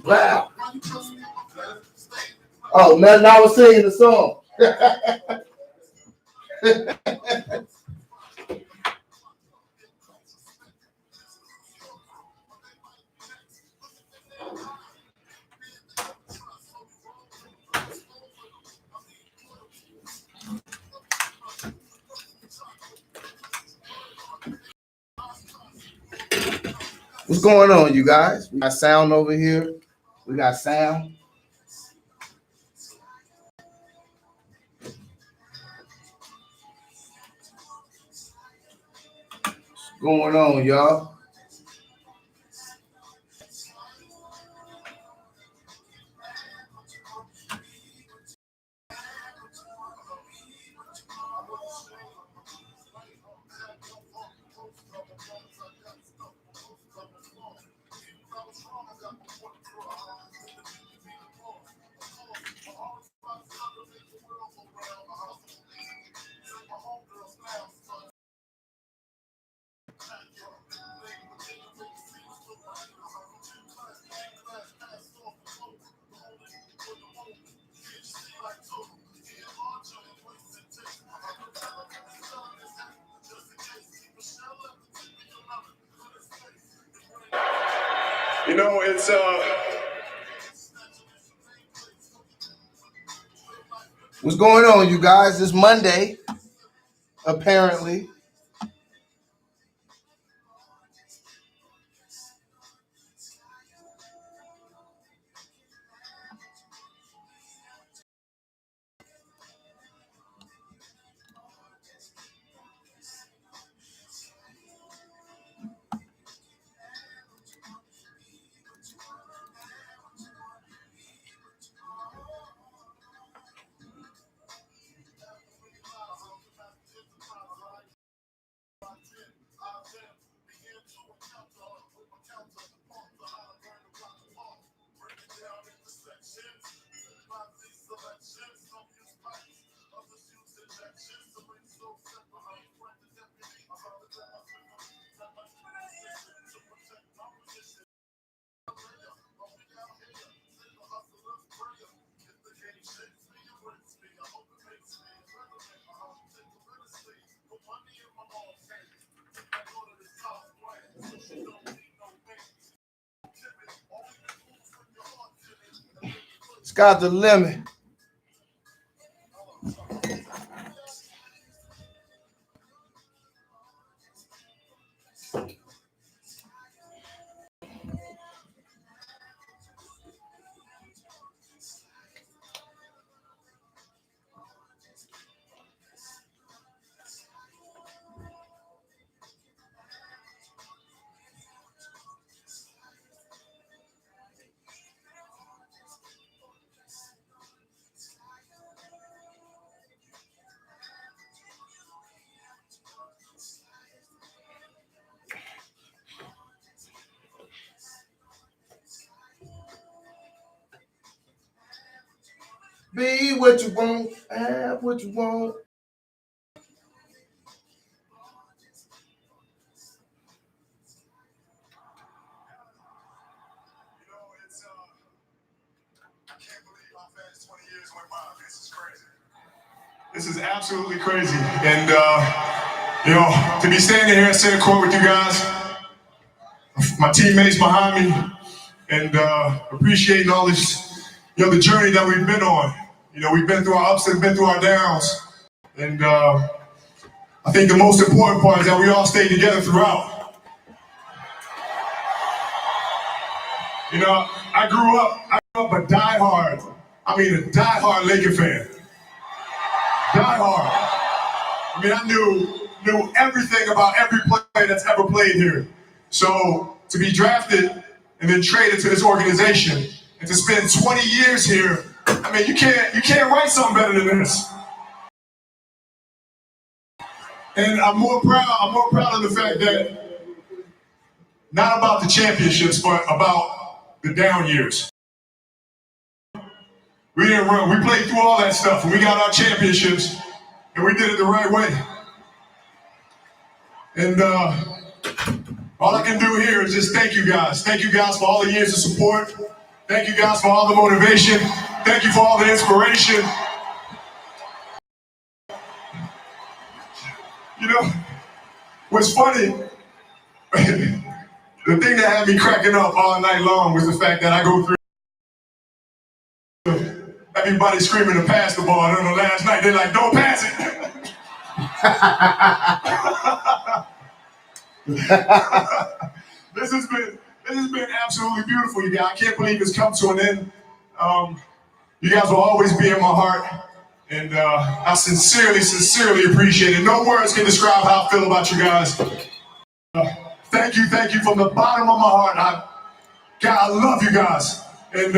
Wow. Oh, man, I was singing the song. What's going on, you guys? We got sound over here. We got sound. What's going on, y'all? You know, it's What's going on, you guys? It's Monday, apparently. Sky's the limit. Be what you want, have what you want. This is absolutely crazy. And, you know, to be standing here at center court with you guys, my teammates behind me, and appreciating all this, you know, the journey that we've been on. You know, we've been through our ups and been through our downs. And I think the most important part is that we all stayed together throughout. You know, I grew up a diehard Laker fan. Diehard. I mean, I knew everything about every player that's ever played here. So to be drafted and then traded to this organization and to spend 20 years here, I mean, you can't write something better than this. And I'm more proud of the fact that not about the championships, but about the down years. We didn't run. We played through all that stuff, and we got our championships, and we did it the right way. And all I can do here is just thank you guys. Thank you guys for all the years of support. Thank you guys for all the motivation. Thank you for all the inspiration. You know, what's funny, the thing that had me cracking up all night long was the fact that I go through everybody screaming to pass the ball. And on the last night, they're like, don't pass it. This has been absolutely beautiful, you guys. I can't believe it's come to an end. You guys will always be in my heart, and I sincerely appreciate it. No words can describe how I feel about you guys. Thank you from the bottom of my heart. I love you guys, and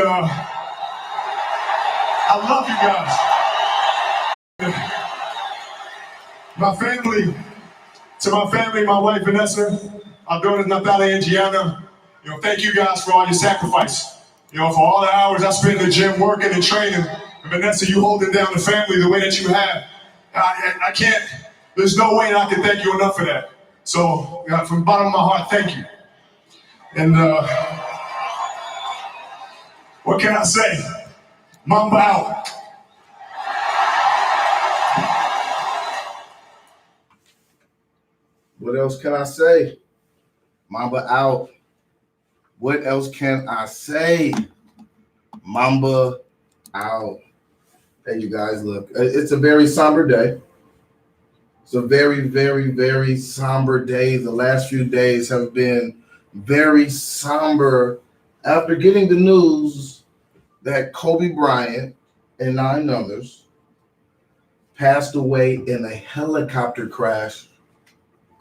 I love you guys. To my family, my wife Vanessa, our daughters Natalia and Gianna, thank you guys for all your sacrifice. For all the hours I spent in the gym working and training. And Vanessa, you holding down the family the way that you have. I can't, there's no way that I can thank you enough for that. So, from the bottom of my heart, thank you. And what can I say? Mamba out. What else can I say? Mamba out. What else can I say? Mamba out. Hey, you guys, look, it's a very somber day. It's a very somber day. The last few days have been very somber after getting the news that Kobe Bryant and 9 others passed away in a helicopter crash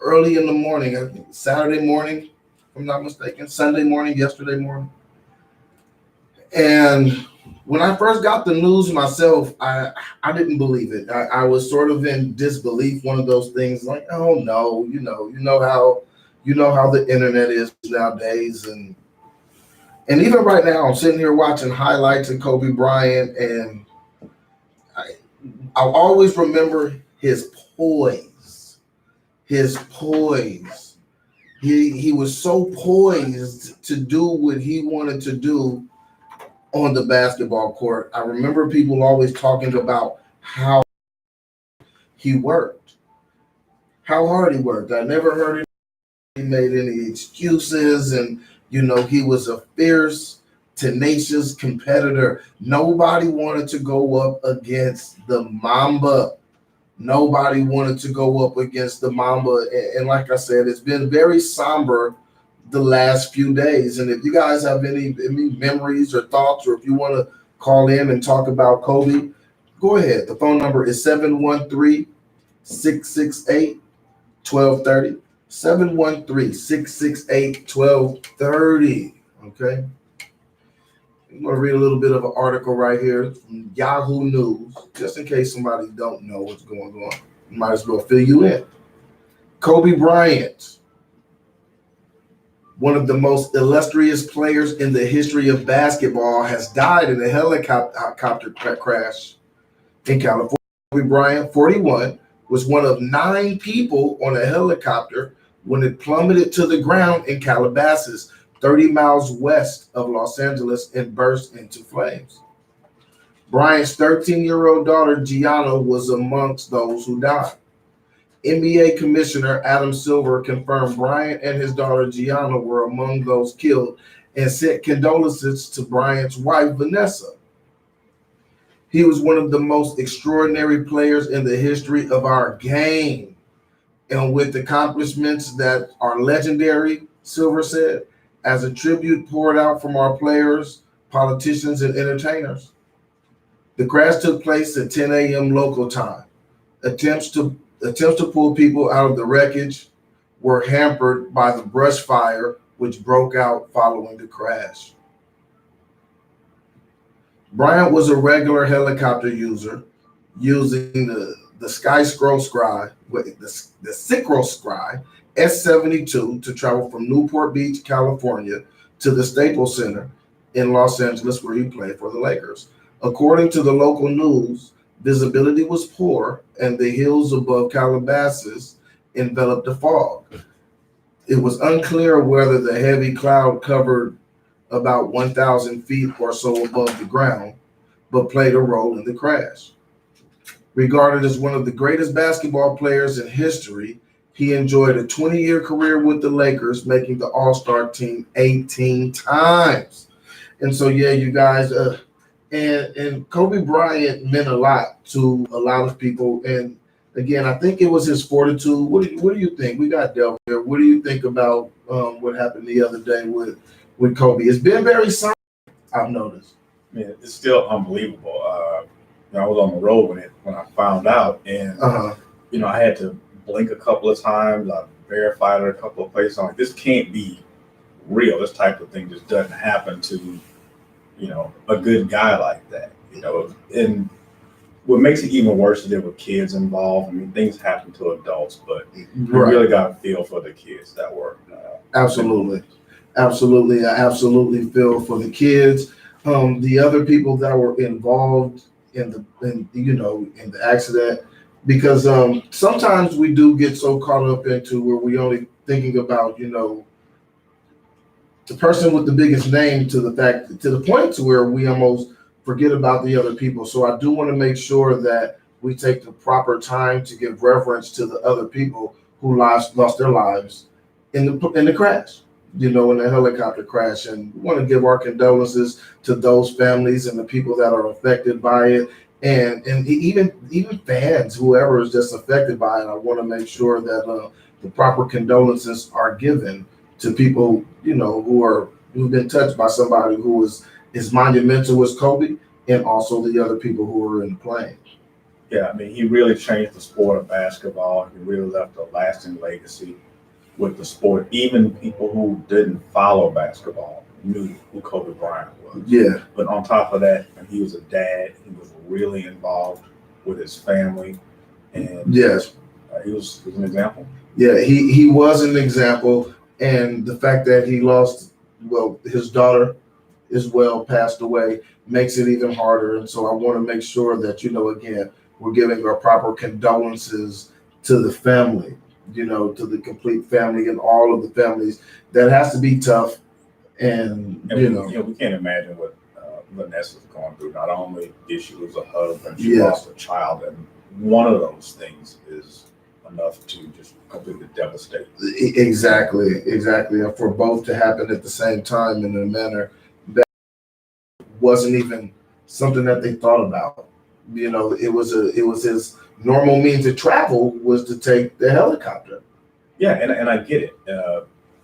early in the morning, I think Saturday morning, if I'm not mistaken, Sunday morning, yesterday morning. And when I first got the news myself, I didn't believe it. I was sort of in disbelief, one of those things like, oh no, you know how the internet is nowadays. And even right now, I'm sitting here watching highlights of Kobe Bryant, and I'll always remember his poise. He was so poised to do what he wanted to do on the basketball court. I remember people always talking about how he worked, how hard he worked. I never heard he made any excuses, and he was a fierce, tenacious competitor. Nobody wanted to go up against the Mamba. Nobody wanted to go up against the Mamba. And like I said, it's been very somber the last few days. And if you guys have any memories or thoughts, or if you want to call in and talk about Kobe, go ahead. The phone number is 713-668-1230. 713-668-1230. Okay. I'm going to read a little bit of an article right here from Yahoo News, just in case somebody don't know what's going on. Might as well fill you in. Kobe Bryant, one of the most illustrious players in the history of basketball, has died in a helicopter crash in California. Kobe Bryant, 41, was one of 9 people on a helicopter when it plummeted to the ground in Calabasas, 30 miles west of Los Angeles, and burst into flames. Bryant's 13-year-old daughter, Gianna, was amongst those who died. NBA Commissioner Adam Silver confirmed Bryant and his daughter, Gianna, were among those killed and sent condolences to Bryant's wife, Vanessa. He was one of the most extraordinary players in the history of our game, and with accomplishments that are legendary, Silver said, as a tribute poured out from our players, politicians, and entertainers. The crash took place at 10 a.m. local time. Attempts to pull people out of the wreckage were hampered by the brush fire which broke out following the crash. Bryant was a regular helicopter user, using the Sycro Sky S-72 to travel from Newport Beach, California, to the Staples Center in Los Angeles, where he played for the Lakers. According to the local news, visibility was poor, and the hills above Calabasas enveloped a fog. It was unclear whether the heavy cloud covered about 1,000 feet or so above the ground, but played a role in the crash. Regarded as one of the greatest basketball players in history, he enjoyed a 20-year career with the Lakers, making the All-Star team 18 times. And so, yeah, you guys, and Kobe Bryant meant a lot to a lot of people. And again, I think it was his fortitude. What do you think? We got Del here. What do you think about what happened the other day with Kobe? It's been very silent, I've noticed. Yeah, it's still unbelievable. I was on the road when I found out, and I had to blink a couple of times. I verified it a couple of places. I'm like, this can't be real. This type of thing just doesn't happen to a good guy like that. And what makes it even worse is there were kids involved. I mean, things happen to adults, but you really got to feel for the kids that were. Absolutely. I absolutely feel for the kids. The other people that were involved in the accident, because sometimes we do get so caught up into where we only thinking about the person with the biggest name to the point to where we almost forget about the other people. So I do want to make sure that we take the proper time to give reverence to the other people who lost their lives in the crash, in the helicopter crash. And we want to give our condolences to those families and the people that are affected by it. And even fans, whoever is just affected by it. I want to make sure that the proper condolences are given to people, who've been touched by somebody who is as monumental as Kobe, and also the other people who were in the plane. Yeah, I mean, he really changed the sport of basketball. He really left a lasting legacy with the sport. Even people who didn't follow basketball knew who Kobe Bryant was. Yeah. But on top of that, he was a dad. He was really involved with his family, and yes, he was an example. Yeah, he was an example, and the fact that he lost, his daughter as well passed away makes it even harder. And so I want to make sure that again, we're giving our proper condolences to the family, to the complete family and all of the families. That has to be tough, and we can't imagine what Vanessa's going through. Not only did she lose a husband, she lost a child, and one of those things is enough to just completely devastate. Exactly. And for both to happen at the same time in a manner that wasn't even something that they thought about. It was his normal means of travel was to take the helicopter. Yeah, and I get it.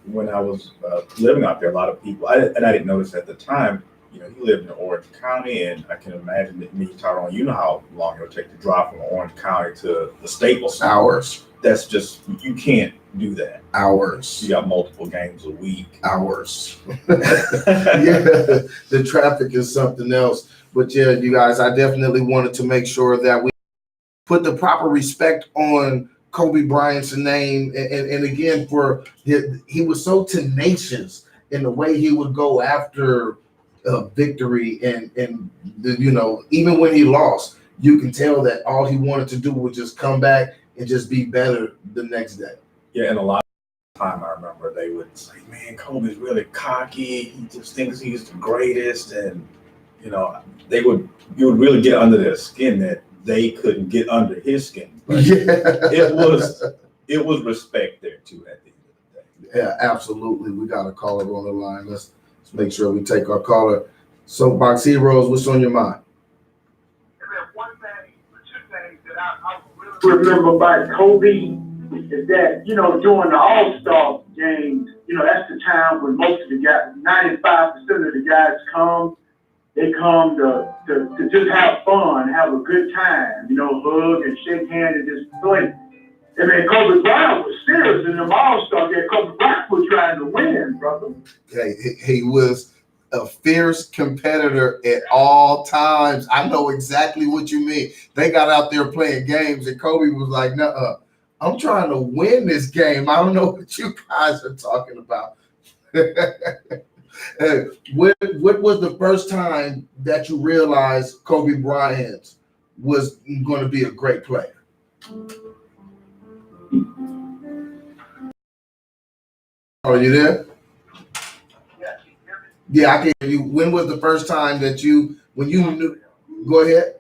When I was living out there, a lot of people, I didn't notice at the time, he lived in Orange County, and I can imagine that me, Tyrone, you know how long it would take to drive from Orange County to the Staples Center. Hours. That's just, you can't do that. Hours. You got multiple games a week. Hours. Yeah, the traffic is something else. But yeah, you guys, I definitely wanted to make sure that we put the proper respect on Kobe Bryant's name. And again, he was so tenacious in the way he would go after victory, and even when he lost, you can tell that all he wanted to do was just come back and just be better the next day. Yeah, and a lot of time I remember they would say, "Man, Kobe's really cocky. He just thinks he's the greatest," and you would really get under their skin that they couldn't get under his skin. But it was respect there too at the end of the day. Yeah, absolutely. We got a caller on the line. Let's make sure we take our caller. Soapbox Heroes, what's on your mind? One thing, two things that I really remember about Kobe is that, during the All-Star games, that's the time when most of the guys, 95% of the guys come. They come to just have fun, have a good time, hug and shake hands and just play. And then Kobe Bryant was serious in them All-Star games. Kobe Bryant was trying to win, brother. He was a fierce competitor at all times. I know exactly what you mean. They got out there playing games, and Kobe was like, "Nuh-uh, I'm trying to win this game. I don't know what you guys are talking about." What was the first time that you realized Kobe Bryant was going to be a great player? Are you there? Yeah, I can hear you. When was the first time that when you knew? Go ahead.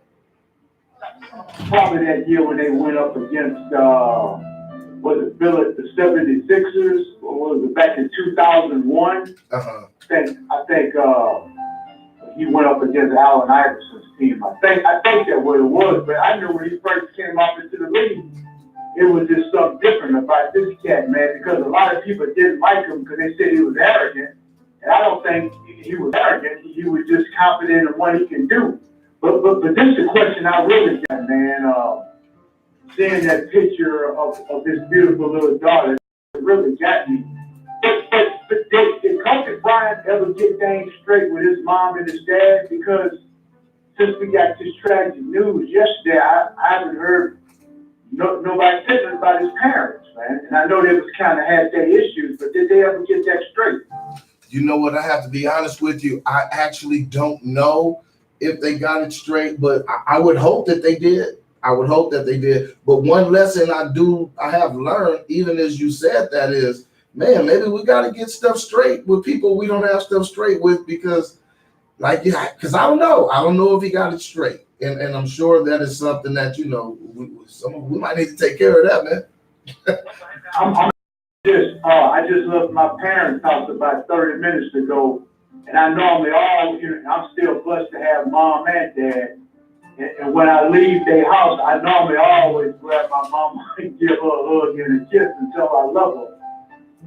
Probably that year when they went up against, was it the 76ers, or was it back in 2001? I think he went up against Allen Iverson's team. I think that's what it was, but I knew when he first came up into the league, it was just something different about this cat, man, because a lot of people didn't like him because they said he was arrogant. And I don't think he was arrogant. He was just confident in what he can do. But this is the question I really got, man. Seeing that picture of this beautiful little daughter, it really got me. But did Kobe Bryant ever get things straight with his mom and his dad? Because since we got this tragic news yesterday, I haven't heard nobody saying about his parents, man. And I know they was kind of had their issues, but did they ever get that straight? You know what? I have to be honest with you. I actually don't know if they got it straight, but I would hope that they did. I would hope that they did. But one lesson I have learned, even as you said, that is, man, maybe we got to get stuff straight with people we don't have stuff straight with, because because I don't know. I don't know if he got it straight. And I'm sure that is something that, we might need to take care of that, man. I just left my parents' house about 30 minutes ago, and I normally I'm still blessed to have mom and dad. And when I leave their house, I normally always grab my mama and give her a hug and a kiss and tell her I love her.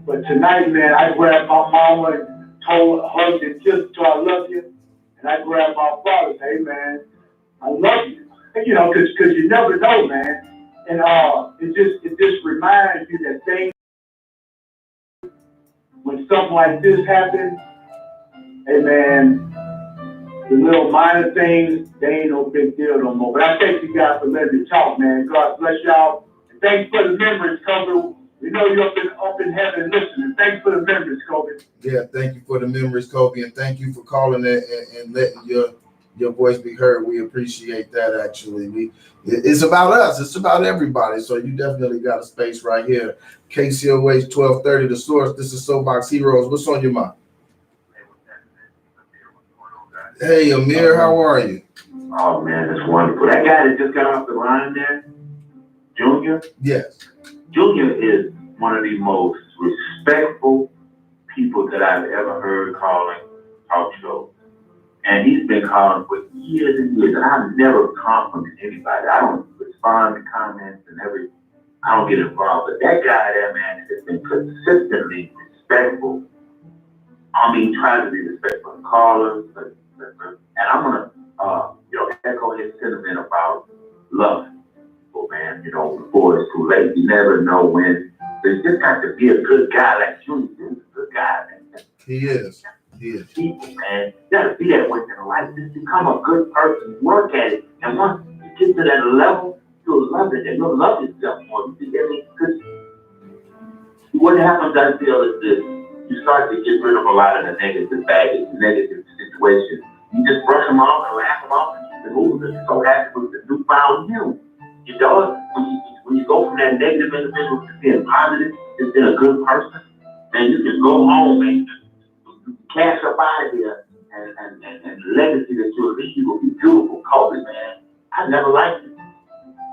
But tonight, man, I grabbed my mama and told her, hugged and kissed her, I love you. And I grabbed my father and said, hey, man, I love you. Because you never know, man. And it just reminds you that things, when something like this happens, hey, man, the little minor things, they ain't no big deal no more. But I thank you guys for letting me talk, man. God bless y'all. And thanks for the memories, Kobe. We know you're up in heaven listening. Thanks for the memories, Kobe. Yeah, thank you for the memories, Kobe, and thank you for calling and letting your voice be heard. We appreciate that. Actually, it's about us. It's about everybody. So you definitely got a space right here. KCOH 1230, The Source. This is Soapbox Heroes. What's on your mind? Hey, Amir, how are you? Oh, man, that's wonderful. That guy that just got off the line there, Junior? Yes. Junior is one of the most respectful people that I've ever heard calling talk shows. And he's been calling for years and years, and I've never complimented anybody. I don't respond to comments and I don't get involved. But that guy there, man, has been consistently respectful. Trying to be respectful of callers, and I'm gonna, echo his sentiment about love. Oh man, before it's too late. You never know when. There's just got to be a good guy like you. He's a good guy, man. He is. People, man, you gotta be that way in life. Just become a good person. Work at it, and once you get to that level, you'll love it, and you'll love yourself more. You see, because what happens, I feel, is this. You start to get rid of a lot of the negative baggage, the negative situations. You just brush them off and laugh them off and keep it moving. You're so happy with the newfound you. When you go from that negative individual to being positive, just being a good person, and you can go home and cash up out of here, and the legacy that you'll leave will be beautiful. Kobe, man, I never liked it.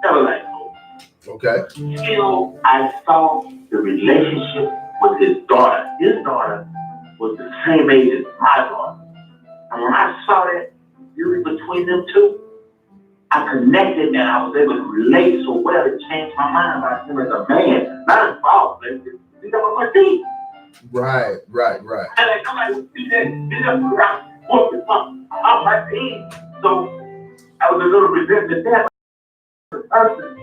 Never liked it. Okay. Until I saw the relationship with his daughter. His daughter was the same age as my daughter. And when I saw that beauty between them two, I connected and I was able to relate so well it changed my mind about him as a man. Not his fault, but he's up on my team. Right. And somebody see that, he's up on my team. So I was a little resentment there. But person,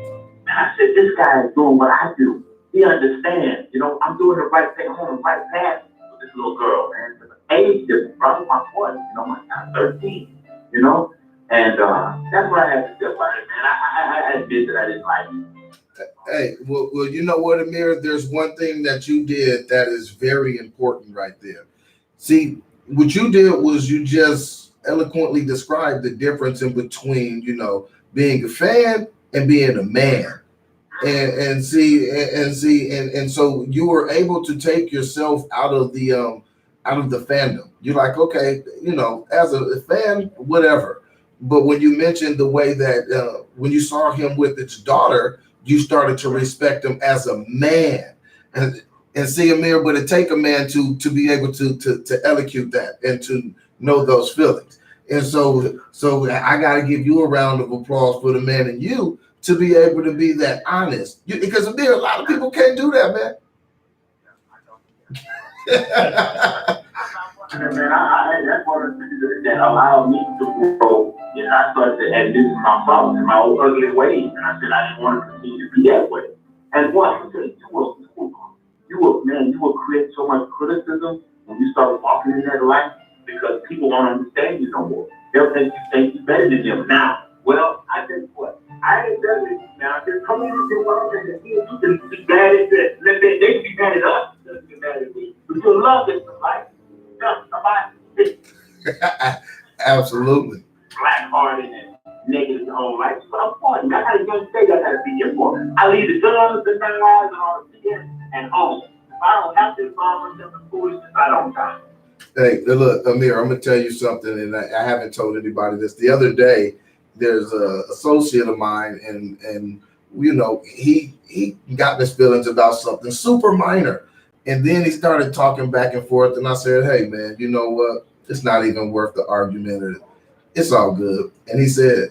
and I said, this guy is doing what I do. He understands, I'm doing the right thing, I'm on the right path with this little girl, man. The age difference, probably my point, my son's 13, and that's what I had to say about it, man. I admit that I didn't like it. Hey, well, you know what, Amir? There's one thing that you did that is very important right there. See, what you did was you just eloquently described the difference in between, being a fan and being a man. And so you were able to take yourself out of out of the fandom. You're like, okay, you know, as a fan, whatever. But when you mentioned the way that when you saw him with its daughter, you started to respect him as a man. And see, Amir, but it take a man to be able to elocute that and to know those feelings. And so I got to give you a round of applause for the man in you to be able to be that honest. Because Amir, a lot of people can't do that, man. Man, that's one of the things that allowed me to grow. And I started to admit my faults and my old ugly ways. And I said I didn't want to continue to be that way. And what I'm saying, you will create so much criticism when you start walking in that life because people won't understand you no more. They'll think you better than them. Now, well, I tell you what, I ain't better than you now. Just come in and do what I'm saying. You can be bad at that. They can be mad at us. They can be mad at me. But you'll love this life. Absolutely. Black-hearted and negative the whole life. So I'm important. I got a young state I got to be important. I leave the guns, the knives, and all the shit and home. If I don't have to involve myself in foolishness, I don't die. Hey, look, Amir, I'm gonna tell you something, and I haven't told anybody this. The other day, there's a associate of mine, and you know, he got his feelings about something super minor. And then he started talking back and forth, and I said, hey, man, you know what? It's not even worth the argument. It's all good. And he said,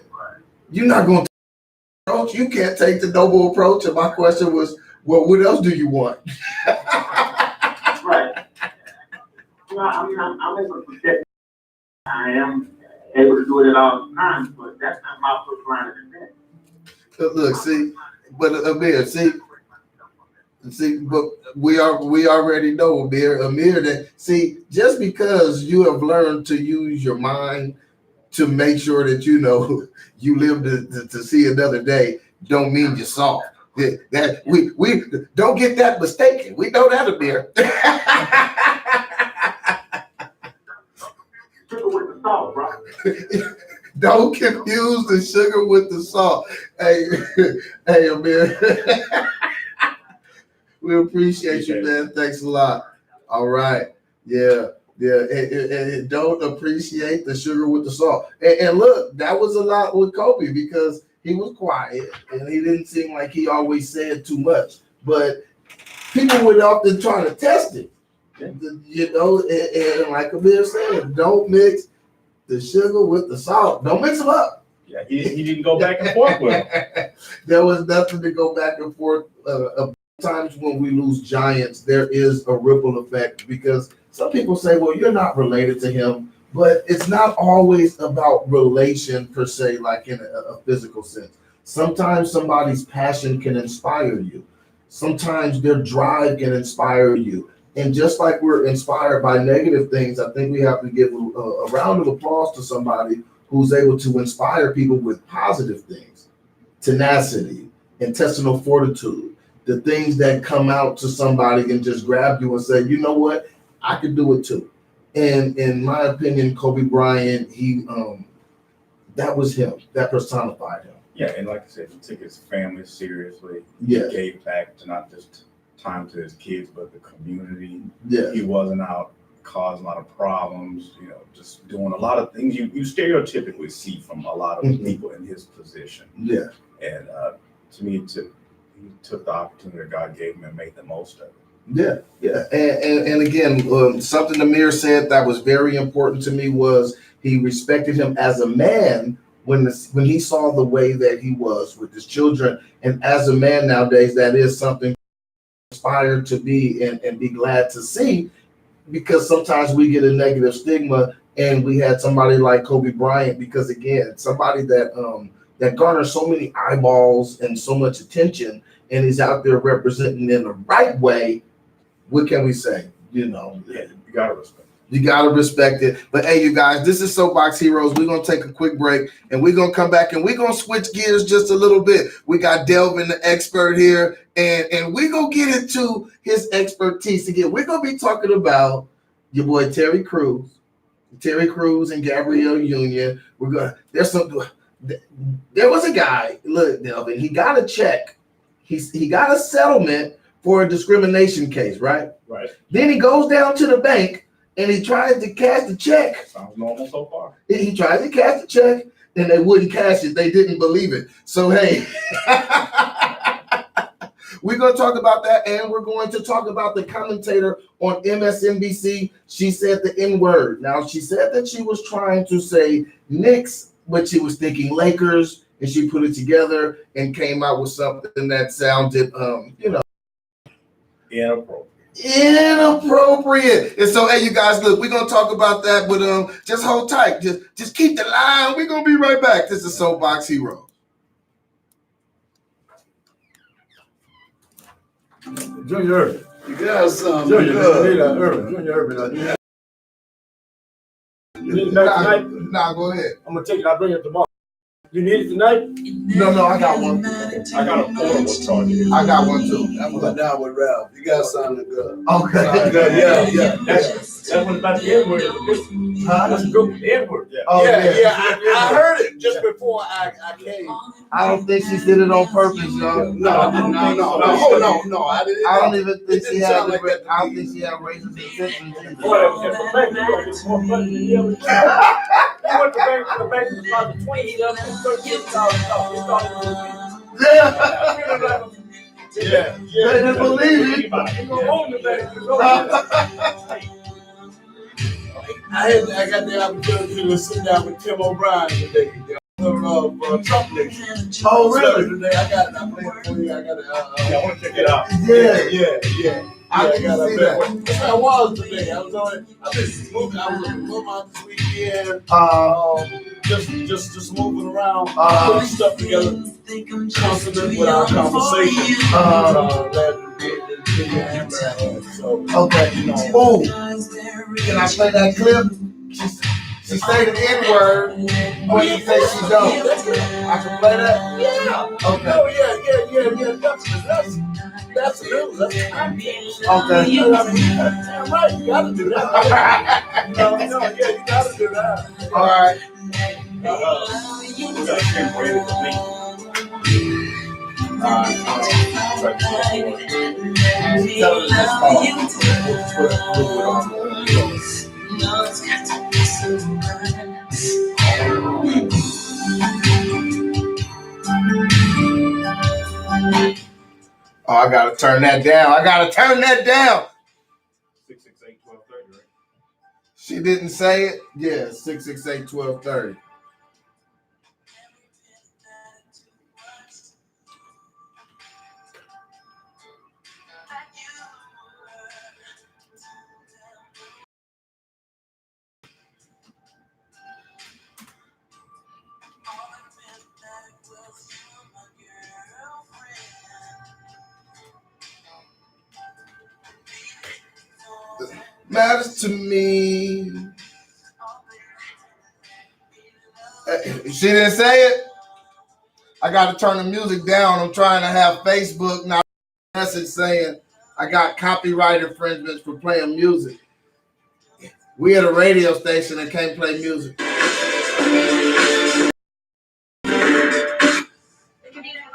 you're not going to approach. You can't take the noble approach. And my question was, well, what else do you want? Right. Well, I mean, I'm able to protect. I am able to do it at all times, but that's not my first line of defense. Look, see, but Amir, see, but we already know, Amir, that see, just because you have learned to use your mind to make sure that you know you live to see another day, don't mean you're soft. That we don't get that mistaken. We know that, Amir. Sugar with the salt, bro. Don't confuse the sugar with the salt. Hey, Amir. We appreciate you, man. Thanks a lot. All right. Yeah. And don't appreciate the sugar with the salt. And look, that was a lot with Kobe because he was quiet and he didn't seem like he always said too much. But people would often try to test it. You know, and like Amir said, don't mix the sugar with the salt. Don't mix them up. Yeah, he didn't go back and forth with him. There was nothing to go back and forth. Times when we lose giants, there is a ripple effect because some people say, well, you're not related to him, but it's not always about relation per se, like in a physical sense. Sometimes somebody's passion can inspire you. Sometimes their drive can inspire you. And just like we're inspired by negative things, I think we have to give a round of applause to somebody who's able to inspire people with positive things, tenacity, intestinal fortitude, the things that come out to somebody and just grab you and say, you know what, I could do it too. And in my opinion, Kobe Bryant, that was him, that personified him. Yeah, and like I said, he took his family seriously. Yeah. He gave back to not just time to his kids, but the community. Yeah. He wasn't out causing a lot of problems, you know, just doing a lot of things you stereotypically see from a lot of people in his position. Yeah. And to me, he took the opportunity that God gave him and made the most of it. Yeah. And again, something Amir said that was very important to me was he respected him as a man when he saw the way that he was with his children. And as a man nowadays, that is something inspired to be and be glad to see, because sometimes we get a negative stigma, and we had somebody like Kobe Bryant, because again, somebody that garners so many eyeballs and so much attention, and he's out there representing in the right way. What can we say? You know, yeah, you gotta respect. You gotta respect it. But hey, you guys, this is Soapbox Heroes. We're gonna take a quick break, and we're gonna come back, and we're gonna switch gears just a little bit. We got Delvin, the expert here, and we're gonna get into his expertise again. We're gonna be talking about your boy Terry Crews and Gabrielle Union. There was a guy, look, Delvin, he got a check. He got a settlement for a discrimination case, right? Right. Then he goes down to the bank and he tried to cash the check. Sounds normal so far. He tried to cash the check, and they wouldn't cash it. They didn't believe it. So, hey, we're going to talk about that, and we're going to talk about the commentator on MSNBC. She said the N-word. Now, she said that she was trying to say Knicks, but she was thinking Lakers, and she put it together and came out with something that sounded, inappropriate. And so, hey, you guys, look, we're gonna talk about that, but just hold tight. Just keep the line. We're gonna be right back. This is Soapbox Hero. Junior Urban. You got something. Junior Urban. You need it tonight? Nah, go ahead. I'm gonna take it. I'll bring it tomorrow. You need it tonight? No, I got one. I got a portable charger. I got one too. I'm going down with Ralph. You got something good. Okay. Yeah. That's what about the N-word. That's a group, the N-word. Yeah. Oh, I heard it just before I came. I don't think she did it on purpose, y'all. No, I didn't. I don't even think she had. Like that. I don't think she had racist intentions. Boy, that was just a bank. You get more money than the other. He went to the bank and deposited $20,000. Yeah. They didn't believe it. I got the opportunity to sit down with Tim O'Brien today. Trump Nation. Oh, really? Today I got it. I played it for you. I got it. I want to check it out. Yeah. I can see that. That's where I was today. I was on it. I've been moving. I was in Vermont this weekend. Just moving around, putting stuff together, consonant with our conversation. Okay. Oh, can I play that clip? She say the N-word, or you say she don't. I can play that? Yeah. Okay. Oh, yeah. That's news. That's context. Okay. Damn right, you gotta do that. No, you gotta do that. All right. We got a shit ready to me. Oh, I gotta turn that down. 668-1230, right? She didn't say it? Yeah, 668-1230. Matters to me. She didn't say it? I got to turn the music down. I'm trying to have Facebook now. Message saying I got copyright infringements for playing music. We at a radio station and can't play music. If I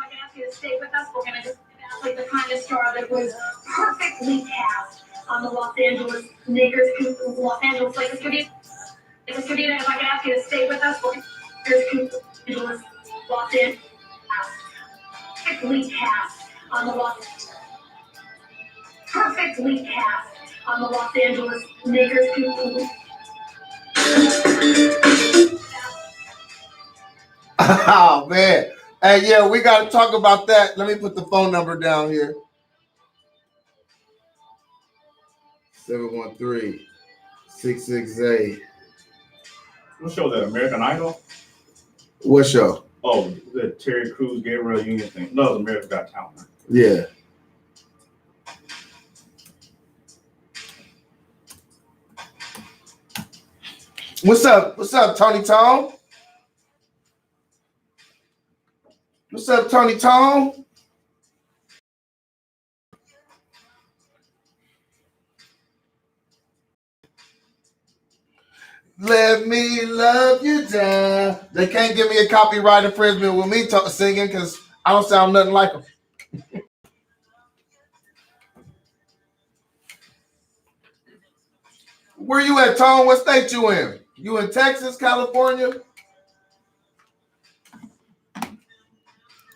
can ask you to stay with us, we're going to just like the kind of star that was perfectly cast on the Los Angeles Lakers. If I can ask you to stay with us, we're going to Los Angeles perfectly cast on the Los Angeles Lakers. Oh, man. Hey, yeah, we got to talk about that. Let me put the phone number down here. 713-668. What show is that? American Idol? What show? Oh, the Terry Crews, Gabriel Union thing. No, it's America's Got Talent. Right? Yeah. What's up? What's up, Tony Tone? What's up, Tony Tone? Let me love you down. They can't give me a copyright infringement with me singing because I don't sound nothing like them. Where you at, Tom? What state you in? You in Texas, California?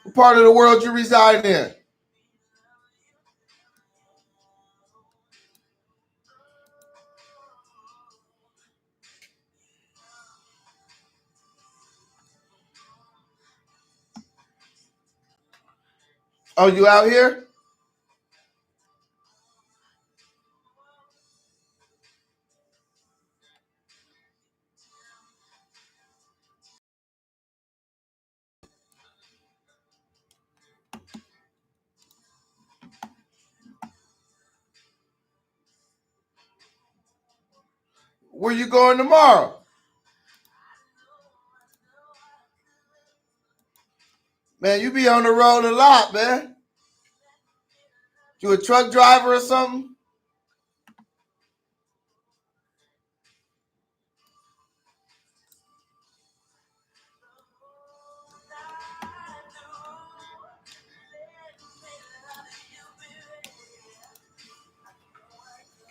What part of the world you reside in? Oh, you out here? Where you going tomorrow? Man, you be on the road a lot, man. You a truck driver or something?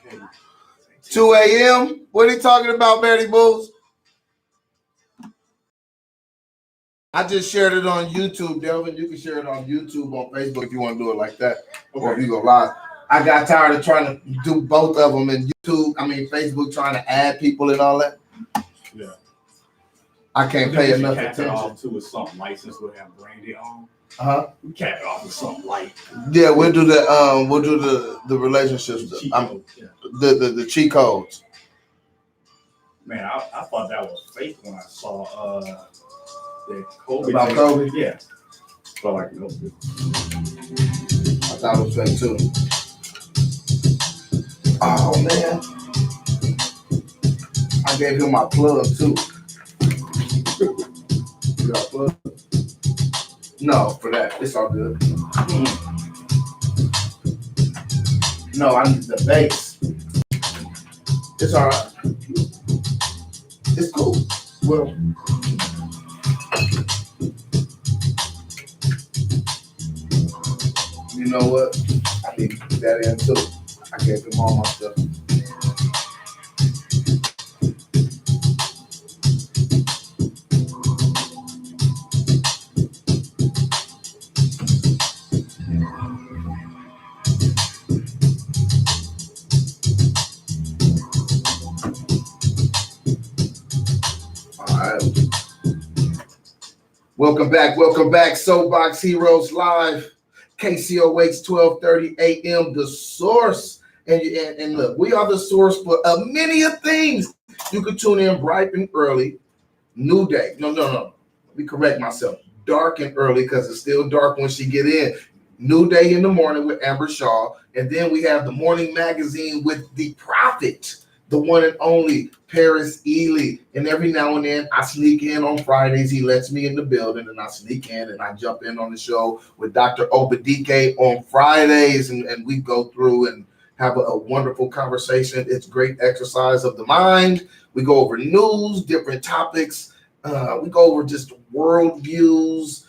Okay. 2 a.m.? What are you talking about, Betty Bulls? I just shared it on YouTube, Delvin. You can share it on YouTube, on Facebook if you want to do it like that. Okay. Or if you go live. I got tired of trying to do both of them in Facebook, trying to add people and all that. Yeah. I can't pay enough cap attention. It off to with something light since we'll have Brandy on. We cap it off with something light. Yeah, we'll do the relationships, the cheat codes. Man, I thought that was fake when I saw that Kobe. About Kobe? Yeah. Felt like no. I thought it was fake too. Oh man. I gave him my plug too. You got a plug? No, for that. It's all good. No, I need the base. It's all right. It's cool. Well, you know what? I need to put that in too. I gave him all my stuff. Welcome back. Soapbox Heroes Live, KCOH 1230 AM, the source. And look, we are the source for many of things. You can tune in bright and early, new day. No. Let me correct myself. Dark and early because it's still dark when she get in. New day in the morning with Amber Shaw. And then we have the morning magazine with the prophet, the one and only Paris Ely. And every now and then I sneak in on Fridays. He lets me in the building and I sneak in and I jump in on the show with Dr. Obadike on Fridays. And we go through and have a wonderful conversation. It's great exercise of the mind. We go over news, different topics. We go over just world views,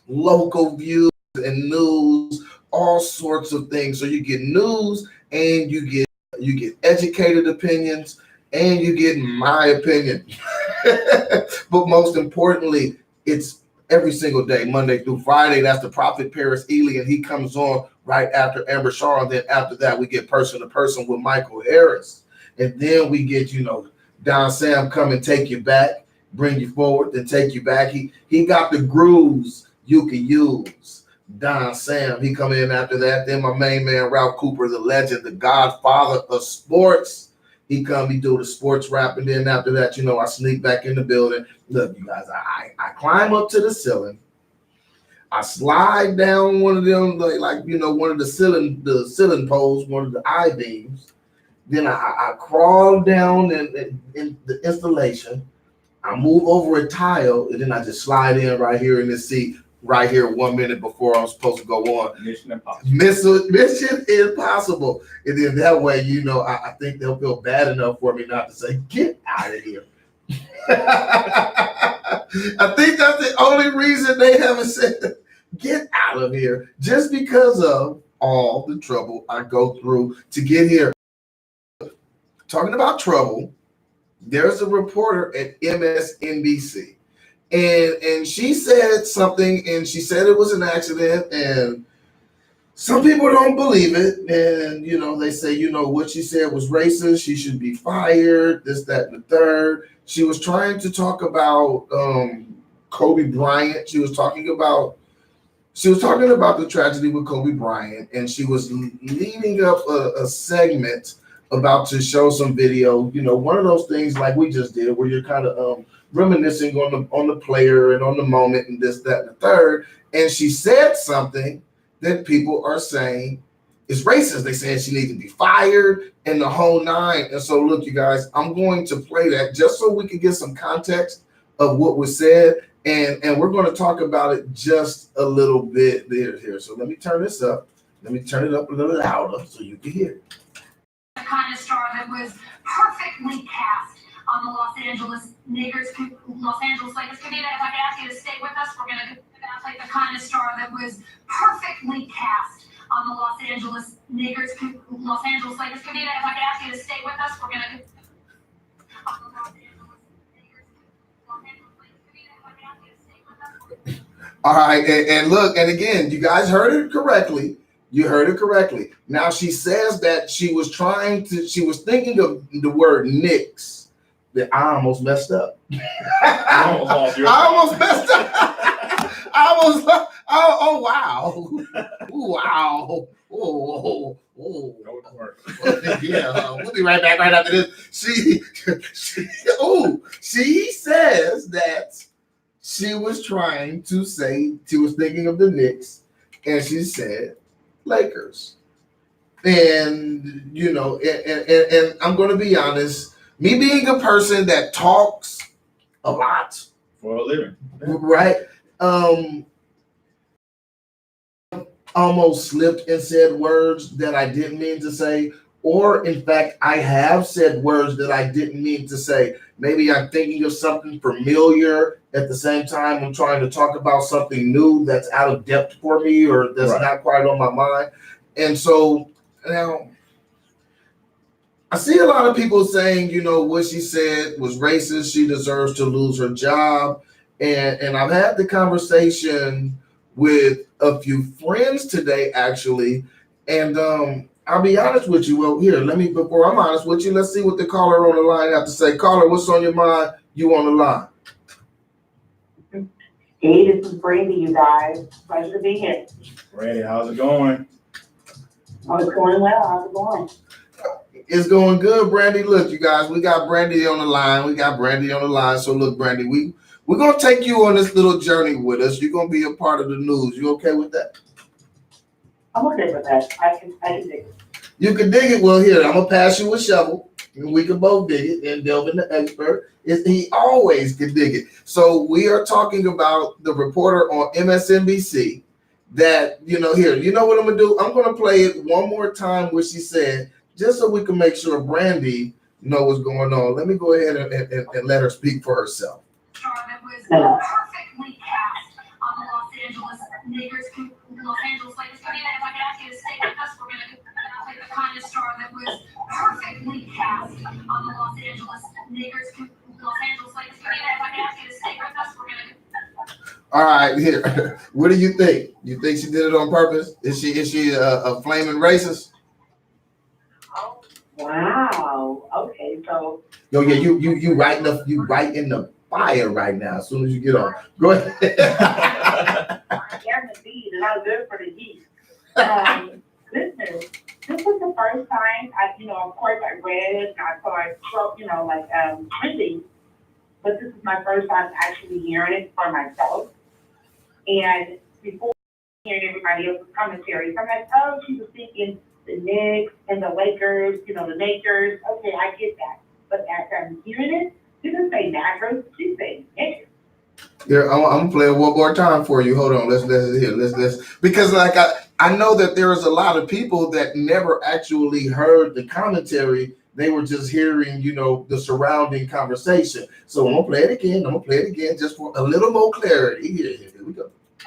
local views and news, all sorts of things. So you get news and you get educated opinions, and you get my opinion. But most importantly, it's every single day, Monday through Friday. That's the Prophet Paris Ely, and he comes on right after Amber Shaw. And then after that, we get person to person with Michael Harris. And then we get, Don Sam come and take you back, bring you forward, then take you back. He got the grooves you can use. Don Sam, he come in after that. Then my main man, Ralph Cooper, the legend, the godfather of sports. He come, he do the sports rap. And then after that, I sneak back in the building. Look, you guys, I climb up to the ceiling. I slide down one of them, one of the ceiling poles, one of the I-beams. Then I crawl down in the installation. I move over a tile, and then I just slide in right here in this seat. Right here 1 minute before I'm supposed to go on. Mission impossible. Mission impossible. And then that way, I think they'll feel bad enough for me not to say, get out of here. I think that's the only reason they haven't said, get out of here, just because of all the trouble I go through to get here. talking about trouble. There's a reporter at MSNBC, and she said something, and she said it was an accident, and some people don't believe it, and they say what she said was racist. She should be fired. This, that, and the third. She was trying to talk about Kobe Bryant. She was talking about the tragedy with Kobe Bryant, and she was leading up a segment about to show some video. One of those things like we just did, where you're kind of reminiscing on the player and on the moment and this, that, and the third. And she said something that people are saying is racist. They said she needs to be fired and the whole nine. And so, look, you guys, I'm going to play that just so we can get some context of what was said. And we're going to talk about it just a little bit here. So let me turn this up. Let me turn it up a little louder so you can hear it. The kind of star that was perfectly cast on the Los Angeles Lakers. Kavita, if I could ask you to stay with us, we're going to play the kind of star that was perfectly cast on the Los Angeles Lakers. Kavita, if I could ask you to stay with us, we're going to All right, and look, and again, you guys heard it correctly. You heard it correctly. Now she says that she was thinking of the word Knicks. That I almost messed up. I almost messed up. Oh wow. Wow. Oh. Yeah, we'll be right back right after this. She says that she was trying to say, she was thinking of the Knicks, and she said Lakers. And and I'm going to be honest, me being a person that talks a lot for a living, right? Almost slipped and said words that I didn't mean to say, or in fact, I have said words that I didn't mean to say. Maybe I'm thinking of something familiar at the same time I'm trying to talk about something new that's out of depth for me, or that's not quite on my mind. And so now I see a lot of people saying, what she said was racist. She deserves to lose her job. And I've had the conversation with a few friends today, actually. And I'll be honest with you. Well, here, before I'm honest with you, let's see what the caller on the line have to say. Caller, what's on your mind? You on the line. Hey, this is Brandy, you guys. Pleasure to be here. Brandy, how's it going? Oh, it's going well. How's it going? It's going good, Brandy. Look, you guys, we got Brandy on the line. So look, Brandy, we're going to take you on this little journey with us. You're going to be a part of the news. You okay with that? I'm okay with that. I can dig it. You can dig it? Well, here, I'm going to pass you a shovel, and we can both dig it, and Delvin, the expert, he always can dig it. So we are talking about the reporter on MSNBC that, here, you know what I'm going to do? I'm going to play it one more time, what she said, just so we can make sure Brandy know what's going on. Let me go ahead and let her speak for herself. That was perfectly cast on the Los Angeles Lakers. If I could ask you to stay with us, we're going to play the kind of star that was perfectly cast on the Los Angeles Lakers. If I could ask you to stay with us, we're going to. All right, here. What do you think? You think she did it on purpose? Is she a flaming racist? Oh, wow. Okay, so. Yo, yeah, you right in the fire right now. As soon as you get on, go ahead. I am indeed, and I'm good for the heat. Listen, this was the first time of course I read it and I saw it, printing, but this is my first time actually hearing it for myself. And before hearing everybody else's commentaries, I'm like, oh, she was thinking the Knicks and the Lakers, the Lakers. Okay, I get that. But as I'm hearing it, she didn't say Lakers, she said Lakers. Here, I'm gonna play it one more time for you. Hold on, let's because I know that there is a lot of people that never actually heard the commentary. They were just hearing, the surrounding conversation. So I'm gonna play it again. Just for a little more clarity. Here we go. The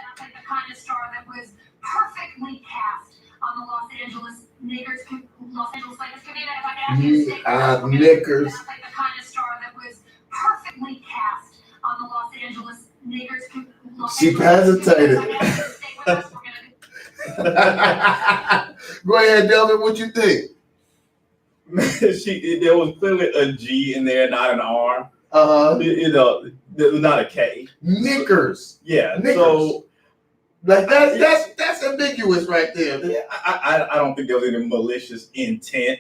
kind of star that was perfectly cast on the Los Angeles niggers, Los Angeles Lakers. Could be that if I could ask you to stay with us, we're gonna Knickers. like the kind of star that was perfectly cast on the Los Angeles Lakers. She hesitated. Go ahead, Delvin. What you think? There was clearly a G in there, not an R. There was not a K. Knickers. Yeah. Knickers. So like that's ambiguous right there. Yeah, I don't think there was any malicious intent.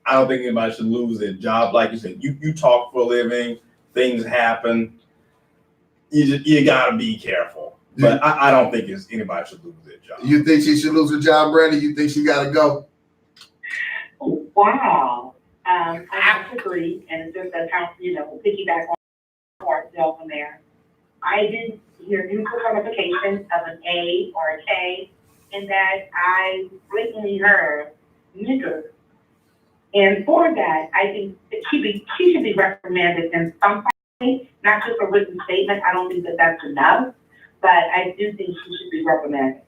I don't think anybody should lose their job. Like you said, you talk for a living, things happen. You gotta be careful. But I don't think anybody should lose their job. You think she should lose her job, Brandy? You think she gotta go? Wow. I have to agree, and just as how, piggyback on part Delvin there. I didn't hear any personification of an A or a K, in that I blatantly heard nigger. And for that, I think that she should be reprimanded in some way, not just a written statement. I don't think that that's enough, but I do think she should be reprimanded.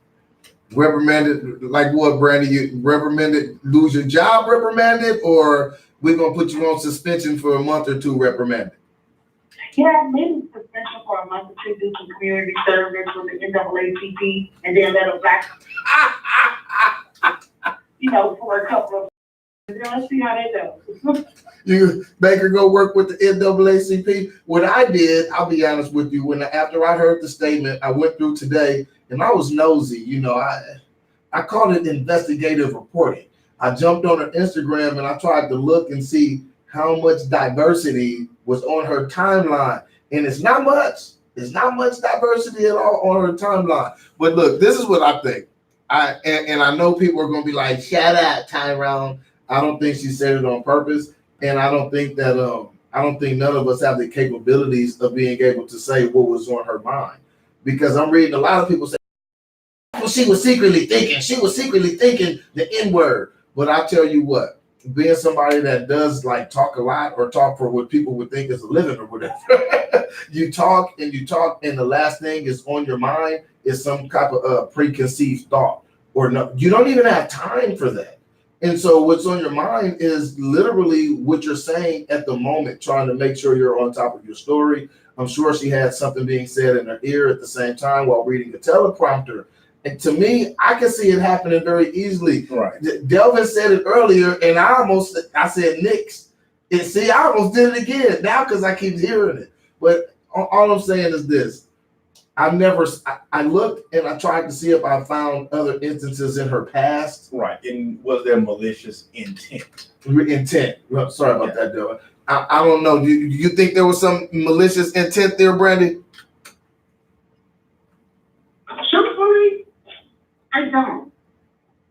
Reprimanded, like what, Brandy? You reprimanded, lose your job, reprimanded, or we're gonna put you on suspension for a month or two, reprimanded? Yeah, maybe suspension for a month or two, do some community service with the NAACP, and then let her back, for a couple of, let's see how they go. You make her go work with the NAACP. What I did, I'll be honest with you, after I heard the statement, I went through today and I was nosy. I called it investigative reporting. I jumped on her Instagram and I tried to look and see how much diversity was on her timeline. And it's not much. There's not much diversity at all on her timeline. But look, this is what I think. And I know people are going to be like, shout out, Tyrone. I don't think she said it on purpose. And I don't think that I don't think none of us have the capabilities of being able to say what was on her mind. Because I'm reading a lot of people say, well, she was secretly thinking. She was secretly thinking the N-word. But I'll tell you what, being somebody that does like talk a lot or talk for what people would think is a living or whatever, you talk, and the last thing is on your mind is some type of preconceived thought. Or no, you don't even have time for that. And so what's on your mind is literally what you're saying at the moment, trying to make sure you're on top of your story. I'm sure she had something being said in her ear at the same time while reading a teleprompter. And to me, I can see it happening very easily. Right. Delvin said it earlier, and I said Knicks. And see, I almost did it again now because I keep hearing it. But all I'm saying is this. I looked and I tried to see if I found other instances in her past. Right. And was there malicious intent? Well, sorry about that, Delvin. I don't know. Do you think there was some malicious intent there, Brandy? Truthfully, I don't.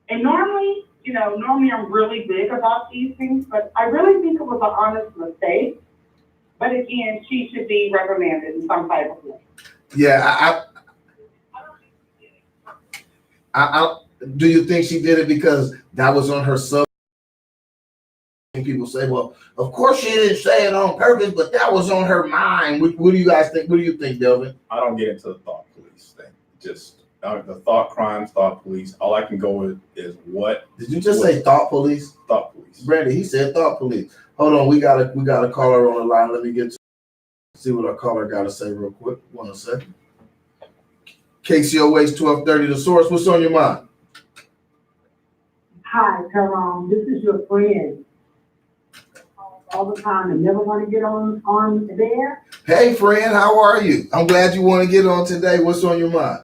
And normally I'm really big about these things, but I really think it was an honest mistake. But again, she should be reprimanded in some type of way. Yeah, I do you think she did it because that was on her sub? And people say, well, of course she didn't say it on purpose, but that was on her mind. What do you guys think? What do you think, Delvin? I don't get into the thought police thing. Just the thought crimes, thought police. All I can go with is what. Did you just say thought police? Thought police. Brandy, he said thought police. Hold on, we got a caller on the line. Let me get to see what our caller got to say real quick. 1 second. KCOH 1230, The Source. What's on your mind? Hi, Tyrone. This is your friend. All the time and never want to get on there. Hey, friend, how are you? I'm glad you want to get on today. What's on your mind?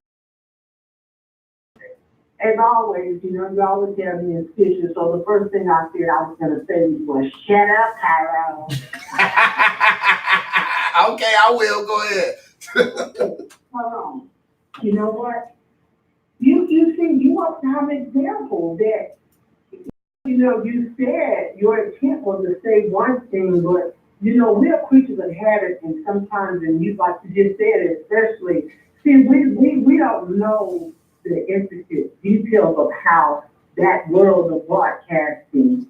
As always, you always have me in pictures. So the first thing I said I was going to say was, shut up, Tyrone. Okay, I will. Go ahead. Hold on. You know what? You see, you have to have an example that, you said your intent was to say one thing, but, we're creatures of habit, and sometimes, and you, like you just said, especially, see, we don't know the intricate details of how that world of broadcasting,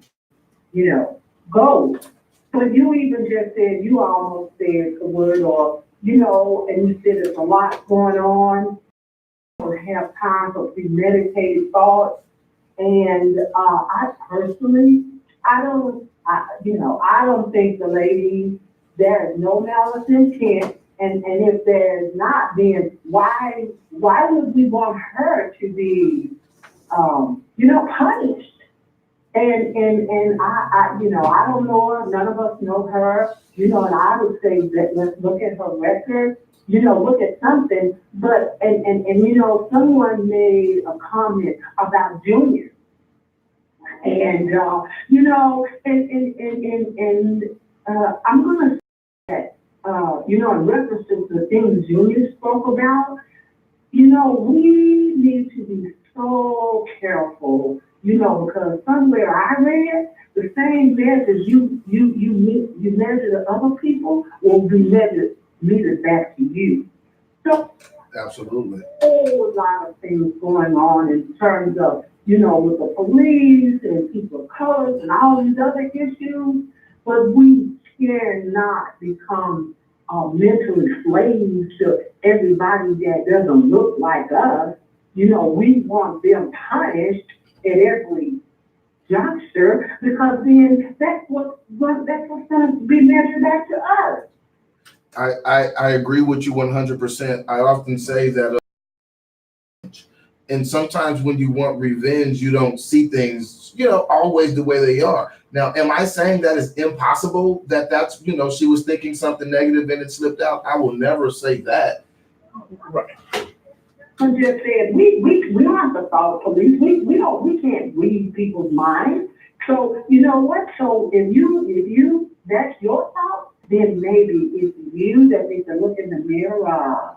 goes. So you even just said, you almost said the word, or, and you said there's a lot going on, or have time for premeditated thoughts. And I personally, I don't think the lady, there is no malice intent. And if there's not, then why would we want her to be, punished? And I don't know her, none of us know her, and I would say that let's look at her record, look at something, but, someone made a comment about Junior. And, I'm gonna say that, in reference to the things Junior spoke about, we need to be so careful, because somewhere I read the same measures you measure to other people will be measured back to you. So Absolutely. a whole lot of things going on in terms of, with the police and people of color and all these other issues, but we cannot become mentally slaves to everybody that doesn't look like us. We want them punished at every juncture because then that's what's going to be measured back to us. I agree with you 100%. I often say that, and sometimes when you want revenge, you don't see things, always the way they are. Now, am I saying that it's impossible that's, she was thinking something negative and it slipped out? I will never say that. Right. I'm just saying, we don't have to follow police. We can't read people's minds. So you know what? So if you that's your fault, then maybe it's you that needs to look in the mirror.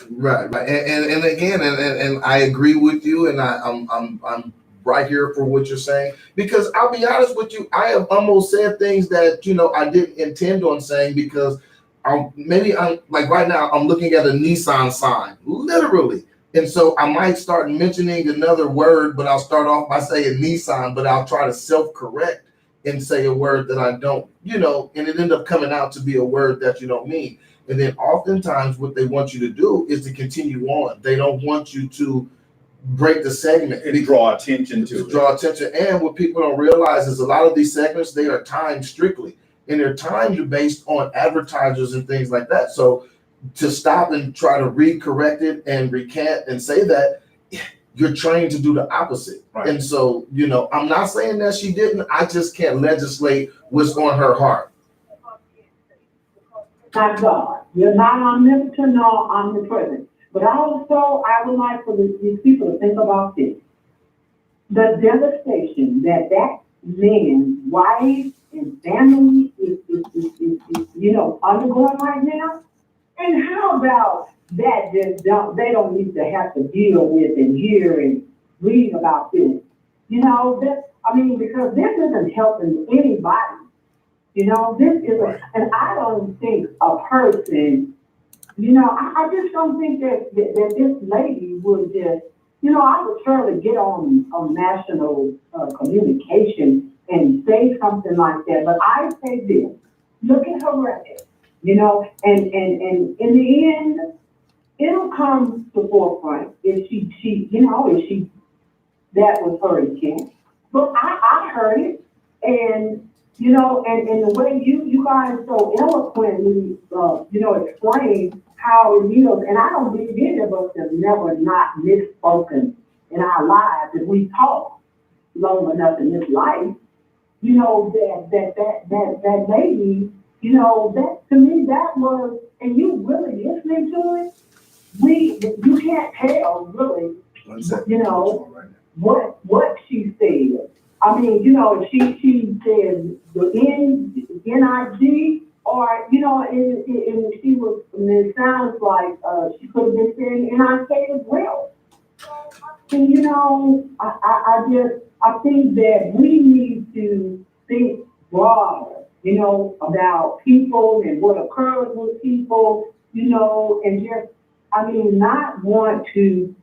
Right. And again, and I agree with you, and I'm right here for what you're saying, because I'll be honest with you, I have almost said things that I didn't intend on saying, because I'm like right now I'm looking at a Nissan sign, literally. And so I might start mentioning another word, but I'll start off by saying Nissan, but I'll try to self-correct and say a word that I don't, and it end up coming out to be a word that you don't mean. And then oftentimes what they want you to do is to continue on. They don't want you to break the segment. And draw attention to it. Draw attention. And what people don't realize is a lot of these segments, they are timed strictly. And they're timed based on advertisers and things like that. So to stop and try to recorrect it and recant and say that, you're trained to do the opposite. Right. And so, I'm not saying that she didn't. I just can't legislate what's on her heart. Not God. You're not omnipotent nor omnipresent. But also, I would like for these people to think about this. The devastation that man's wife and family is undergoing right now. And how about that they don't need to have to deal with and hear and read about this. Because this isn't helping anybody. This is, right. And I don't think a person, I just don't think that this lady would just, I would surely get on national communication and say something like that. But I say this, look at her record, and in the end, it'll come to forefront if she that was her intent. But I heard it, and and the way you guys so eloquently explain how it is, and I don't believe any of us have never not misspoken in our lives if we talk long enough in this life. That lady, that to me that was, and you really listening to it. You can't tell really, what she said. She said the NIG, or and she was. And it sounds like she could have been saying NIK as well. And I think that we need to think broader, about people and what occurs with people, and just, not want to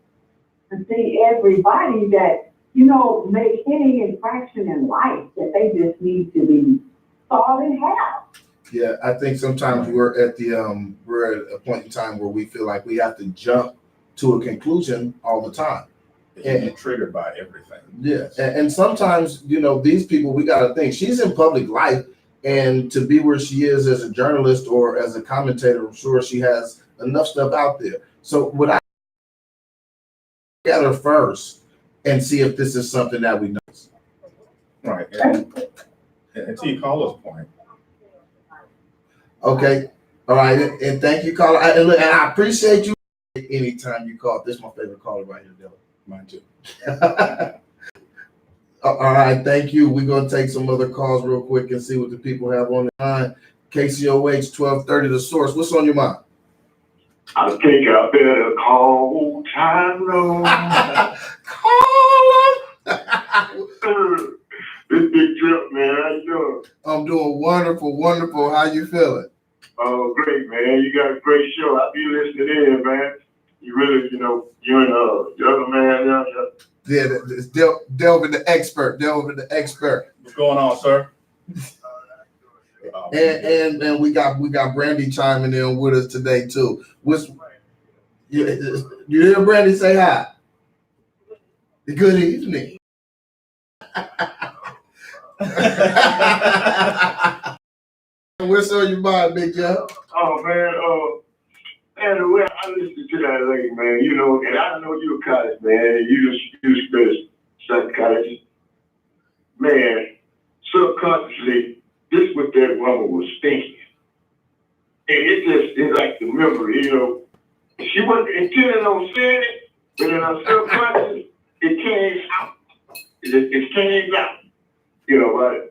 see everybody that, make any infraction in life that they just need to be sawed in half. Yeah, I think sometimes we're at a point in time where we feel like we have to jump to a conclusion all the time. You get triggered by everything. Yeah, and sometimes, you know, these people, we got to think, she's in public life, and to be where she is as a journalist or as a commentator, I'm sure she has enough stuff out there. So would I look at her first and see if this is something that we know? Right. And to your caller's point. Okay. All right. And thank you, caller. And I appreciate you anytime you call. This is my favorite caller right here, Dylan. Mine too. All right. Thank you. We're going to take some other calls real quick and see what the people have on the line. KCOH 1230, The Source. What's on your mind? I think I better call Tyrone. Call him. This big trip, man. How you doing? I'm doing wonderful, wonderful. How you feeling? Oh, great, man. You got a great show. I be listening in, man. You really, you know, you and the other man, Yeah, delve into expert. What's going on, sir? And we got Brandy chiming in with us today too. You hear Brandy say hi? Good evening. What's on your mind, Big Joe? Oh, man, anyway, I listened to that lady, man, you know, and I know you're a college, man, you spent psychology. Man, subconsciously, this what that woman was thinking. And it's like the memory, you know, she wasn't intending on saying it, but in her subconscious, it came out. It came out, you know, right?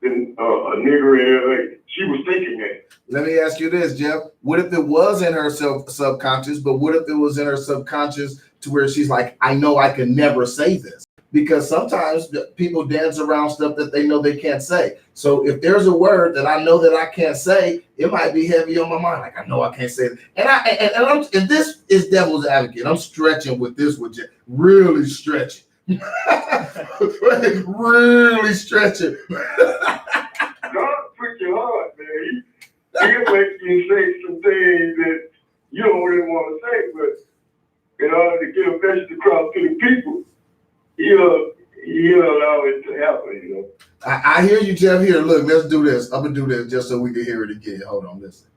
And a nigger in LA, she was thinking that. Let me ask you this, Jeff. What if it was in her subconscious, but what if it was in her subconscious to where she's like, I know I can never say this? Because sometimes people dance around stuff that they know they can't say. So if there's a word that I know that I can't say, it might be heavy on my mind. Like, I know I can't say it. And this is devil's advocate. I'm stretching with this with Jeff. Really stretching. Really stretching. God freaking hard, man. He'll make you say some things that you don't really want to say, but in order to get a message across to the people, he'll allow it to happen, you know. I hear you, Jeff. Here, look, let's do this. I'm gonna do this just so we can hear it again. Hold on, listen.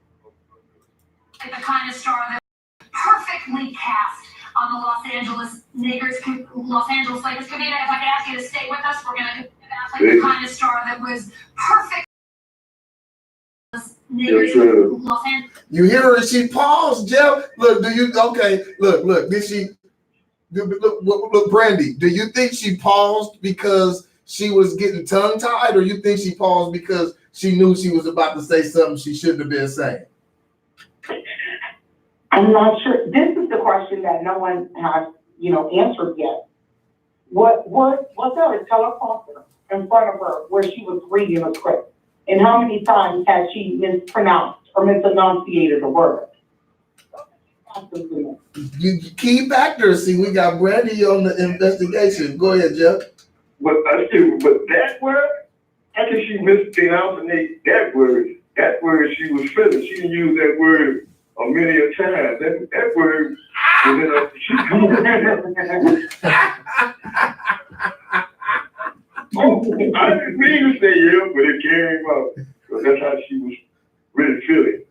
The kind of star that perfectly cast on the Los Angeles Lakers community. If I could ask you to stay with us, we're gonna act like the kind of star that was perfect. Los Angeles. You hear her? She paused, Jeff. Look, Look, did she? Look, Brandy. Do you think she paused because she was getting tongue-tied, or you think she paused because she knew she was about to say something she shouldn't have been saying? I'm not sure. This is the question that no one has, answered yet. Was there a teleprompter in front of her where she was reading a script? And how many times had she mispronounced or misenunciated a word? You key factors. See, we got Brandy on the investigation. Go ahead, Jeff. But that word, how can she mispronounced that word? That word she was feeling. She didn't use that word a many a time. That word was in her. I didn't mean to say yeah, but it came out. So that's how she was really feeling.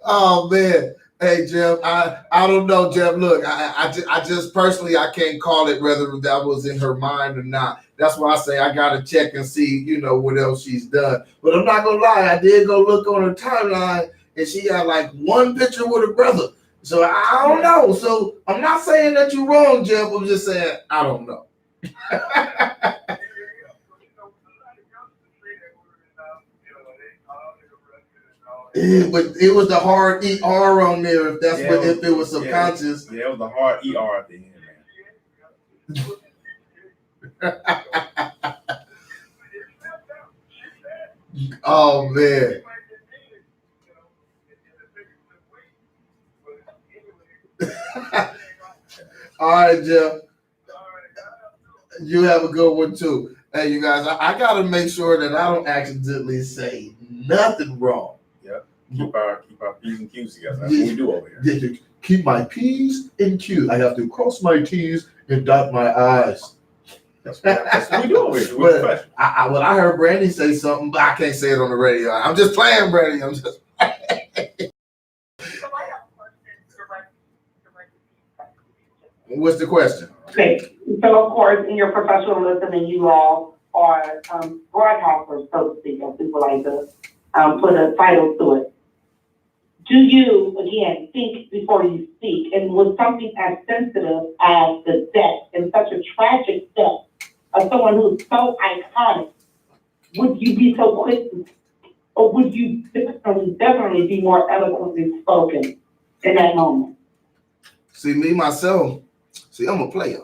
Oh man, hey Jeff, I don't know, Jeff. Look, I just personally I can't call it whether that was in her mind or not. That's why I say I gotta check and see, what else she's done. But I'm not gonna lie, I did go look on her timeline, and she got like one picture with her brother. So I don't know. So I'm not saying that you're wrong, Jeff. I'm just saying I don't know. But it was the hard ER on there. If that's if it was subconscious. Yeah, it was the hard ER at the end, man. Oh man. All right, Jeff. You have a good one too. Hey, you guys, I gotta make sure that I don't accidentally say nothing wrong. Yep. keep our P's and Q's together. That's what we do over here. Keep my P's and Q's. I have to cross my T's and dot my I's. That's what we do over here. Well, I heard Brandy say something, but I can't say it on the radio. I'm just playing, Brandy. I'm just. What's the question? Okay, so of course, in your professionalism, and you all are broadcasters, so to speak, as people like to put a title to it. Do you, again, think before you speak? And with something as sensitive as the death and such a tragic death of someone who's so iconic, would you be so quick to, or would you definitely be more eloquently spoken in that moment? See, me, myself, I'm a player.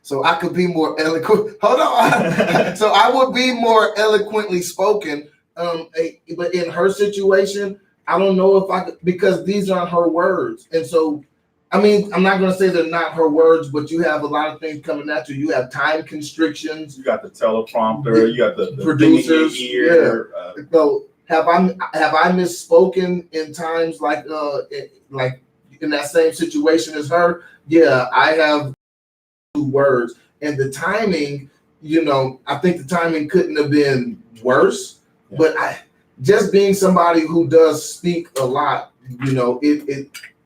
So I could be more eloquent. Hold on. So I would be more eloquently spoken. But in her situation, I don't know if I could, because these aren't her words. And so, I mean, I'm not going to say they're not her words, but you have a lot of things coming at you. You have time constrictions. You got the teleprompter. You got the producers. Ear. Yeah. So have I misspoken in times like in that same situation as her? Yeah, I have 2 words, and the timing. I think the timing couldn't have been worse. Yeah. But just being somebody who does speak a lot,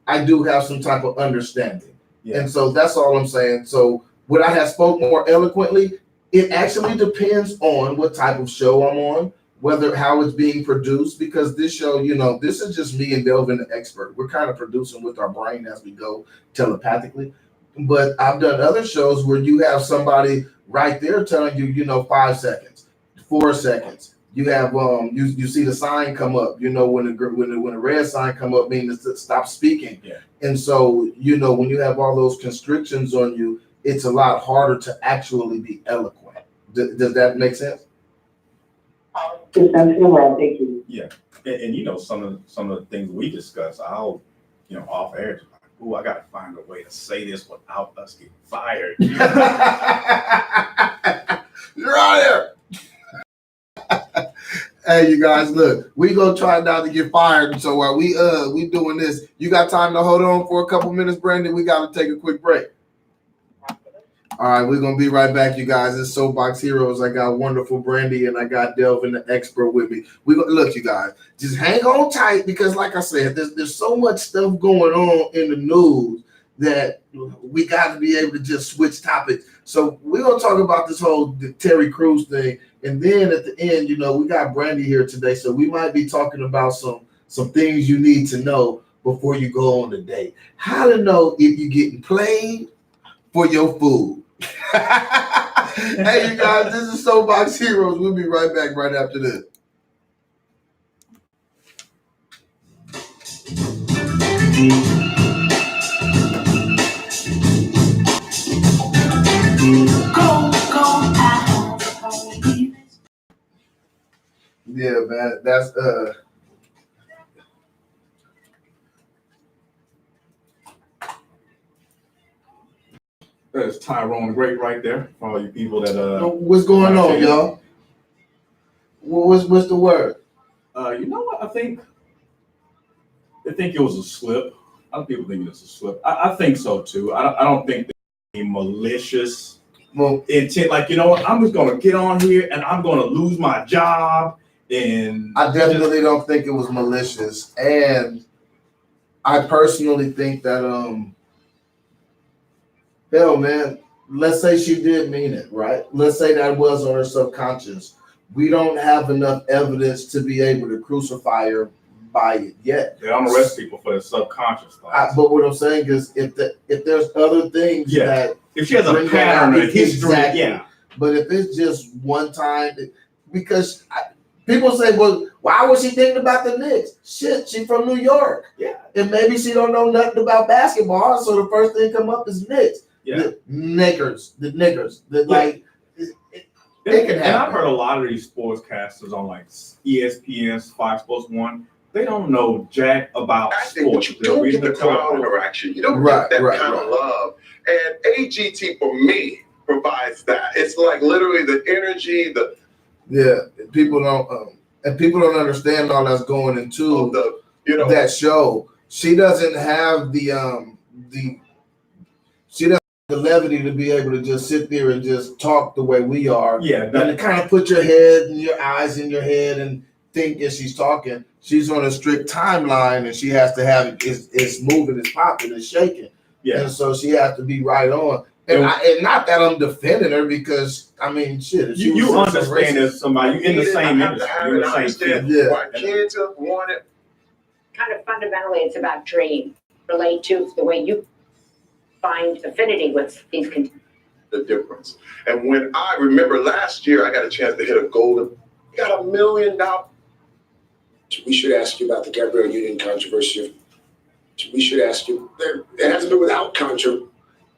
I do have some type of understanding. Yeah. And so that's all I'm saying. So would I have spoke more eloquently? It actually depends on what type of show I'm on, how it's being produced, because this show, this is just me and Delvin, the expert. We're kind of producing with our brain as we go telepathically. But I've done other shows where you have somebody right there telling you, 5 seconds, 4 seconds. You have you see the sign come up, when the red sign come up, means to stop speaking. Yeah. And so, when you have all those constrictions on you, it's a lot harder to actually be eloquent. Does that make sense? Thank you. Yeah, and some of the things we discuss, I'll off air. Ooh, I gotta find a way to say this without us getting fired. You're out here. Hey, you guys, look, we gonna try not to get fired. So while we doing this, you got time to hold on for a couple minutes, Brandon? We gotta take a quick break. All right, we're gonna be right back, you guys. It's Soapbox Heroes. I got wonderful Brandy and I got Delvin, the expert, with me. Look, you guys, just hang on tight, because, like I said, there's so much stuff going on in the news that we got to be able to just switch topics. So we're gonna talk about this whole Terry Crews thing, and then at the end, we got Brandy here today, so we might be talking about some things you need to know before you go on a date. How to know if you're getting played for your food. Hey, you guys, this is Soapbox Heroes. We'll be right back right after this. Yeah, man, that's There's Tyrone the Great right there for all you people that what's going on, y'all? What's the word? You know what? I think it was a slip. A lot of people think it's a slip. I think so too. I don't think there's any malicious intent. Like, what? I'm just gonna get on here and I'm gonna lose my job. And I definitely don't think it was malicious. And I personally think that hell, man, let's say she did mean it, right? Let's say that was on her subconscious. We don't have enough evidence to be able to crucify her by it yet. They don't arrest people for their subconscious thoughts. But what I'm saying is, if there's other things that, if she has a pattern or history, exactly. Yeah. But if it's just one time, because people say, well, why was she thinking about the Knicks? Shit, she from New York. Yeah. And maybe she don't know nothing about basketball, so the first thing come up is Knicks. Yeah. The niggers. Like, it can happen. And I've heard a lot of these sportscasters on like ESPN, Fox Sports 1. They don't know jack about sports. You don't get the crowd interaction. You don't get that kind of love. And AGT for me provides that. It's like literally the energy, people don't understand all that's going into You know, that show. She doesn't have the levity to be able to just sit there and just talk the way we are. Yeah, and to kind of put your head and your eyes in your head and think as she's talking. She's on a strict timeline, and she has to have it's moving, it's popping, it's shaking. Yeah. And so she has to be right on. And not that I'm defending her, because I mean, shit. If you understand as somebody, you're in the same industry, you're in the same field. Why kids want it. Kind of fundamentally, it's about dream. Relate to the way you find affinity with these content. The difference. And when I remember last year, I got a chance to hit a golden. Got $1 million. We should ask you about the Gabrielle Union controversy. We should ask you. It hasn't been without controversy.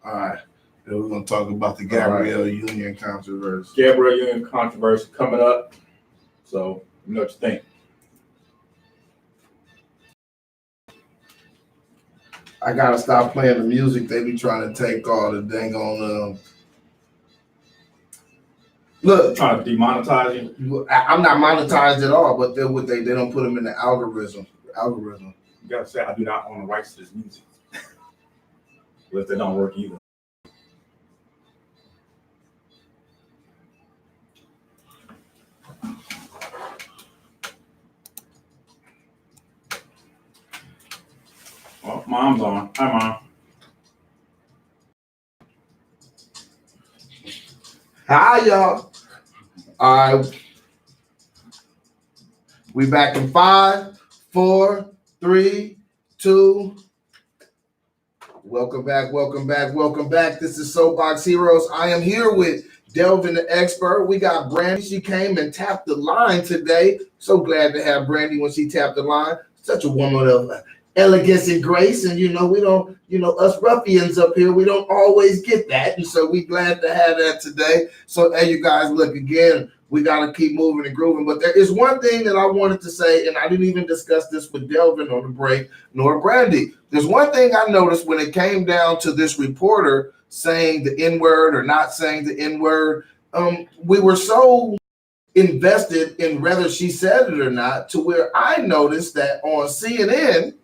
All right. We're going to talk about the Gabrielle Union controversy. Gabrielle Union controversy coming up. So, you know what you think. I got to stop playing the music. They be trying to take all the dang on. Look. Trying to demonetize you? I'm not monetized at all, but they don't put them in the algorithm. You got to say, I do not own the rights to this music. But if they don't work either. Well, Mom's on. Hi, Mom. Hi, y'all. All right. We back in 5, 4, 3, 2. Welcome back. This is Soapbox Heroes. I am here with Delvin the expert. We got Brandy. She came and tapped the line today. So glad to have Brandy when she tapped the line. Such a woman of elegance and grace. And, we don't, us ruffians up here, we don't always get that. And so we glad to have that today. So, hey, you guys, look, again, we got to keep moving and grooving. But there is one thing that I wanted to say, and I didn't even discuss this with Delvin on the break, nor Brandy. There's one thing I noticed when it came down to this reporter saying the N-word or not saying the N-word. We were so invested in whether she said it or not, to where I noticed that on CNN,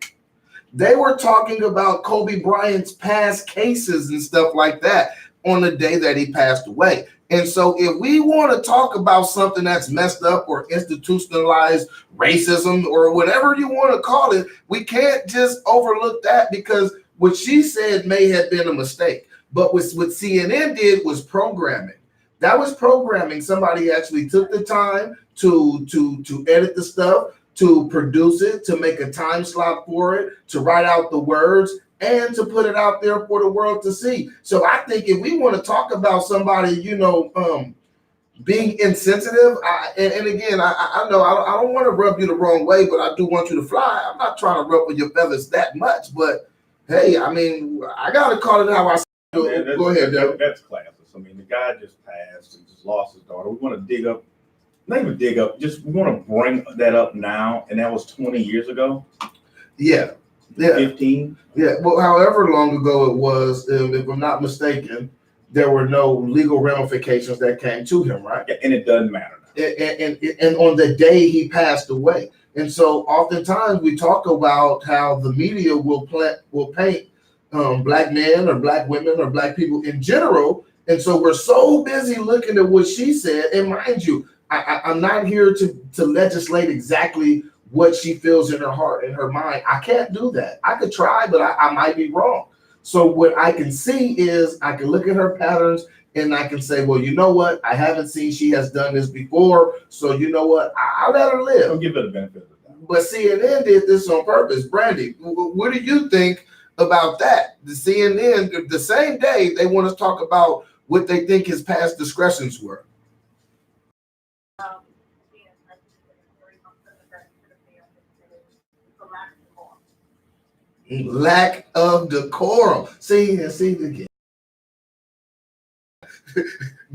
they were talking about Kobe Bryant's past cases and stuff like that on the day that he passed away. And so if we want to talk about something that's messed up or institutionalized racism or whatever you want to call it, we can't just overlook that, because what she said may have been a mistake. But what CNN did was programming. That was programming. Somebody actually took the time to edit the stuff, to produce it, to make a time slot for it, to write out the words, and to put it out there for the world to see. So I think if we want to talk about somebody, being insensitive, and again, I know I don't want to rub you the wrong way, but I do want you to fly. I'm not trying to ruffle your feathers that much, but hey, I mean, I got to call it how I see it. Go ahead, Dale. That's classless. I mean, the guy just passed and just lost his daughter. We want to dig up. Not even dig up, just we want to bring that up now, and that was 20 years ago. Yeah. 15. Yeah. Well, however long ago it was, if I'm not mistaken, there were no legal ramifications that came to him, right? Yeah, and it doesn't matter now. And on the day he passed away, and so oftentimes we talk about how the media will paint black men or black women or black people in general, and so we're so busy looking at what she said. And mind you, I'm not here to legislate exactly what she feels in her heart and her mind. I can't do that. I could try, but I might be wrong. So what I can see is I can look at her patterns and I can say, well, you know what? I haven't seen she has done this before. So you know what? I'll let her live. I'll give her the benefit of that. But CNN did this on purpose. Brandy, what do you think about that? The CNN, the same day, they want to talk about what they think his past discretions were. Lack of decorum. See again.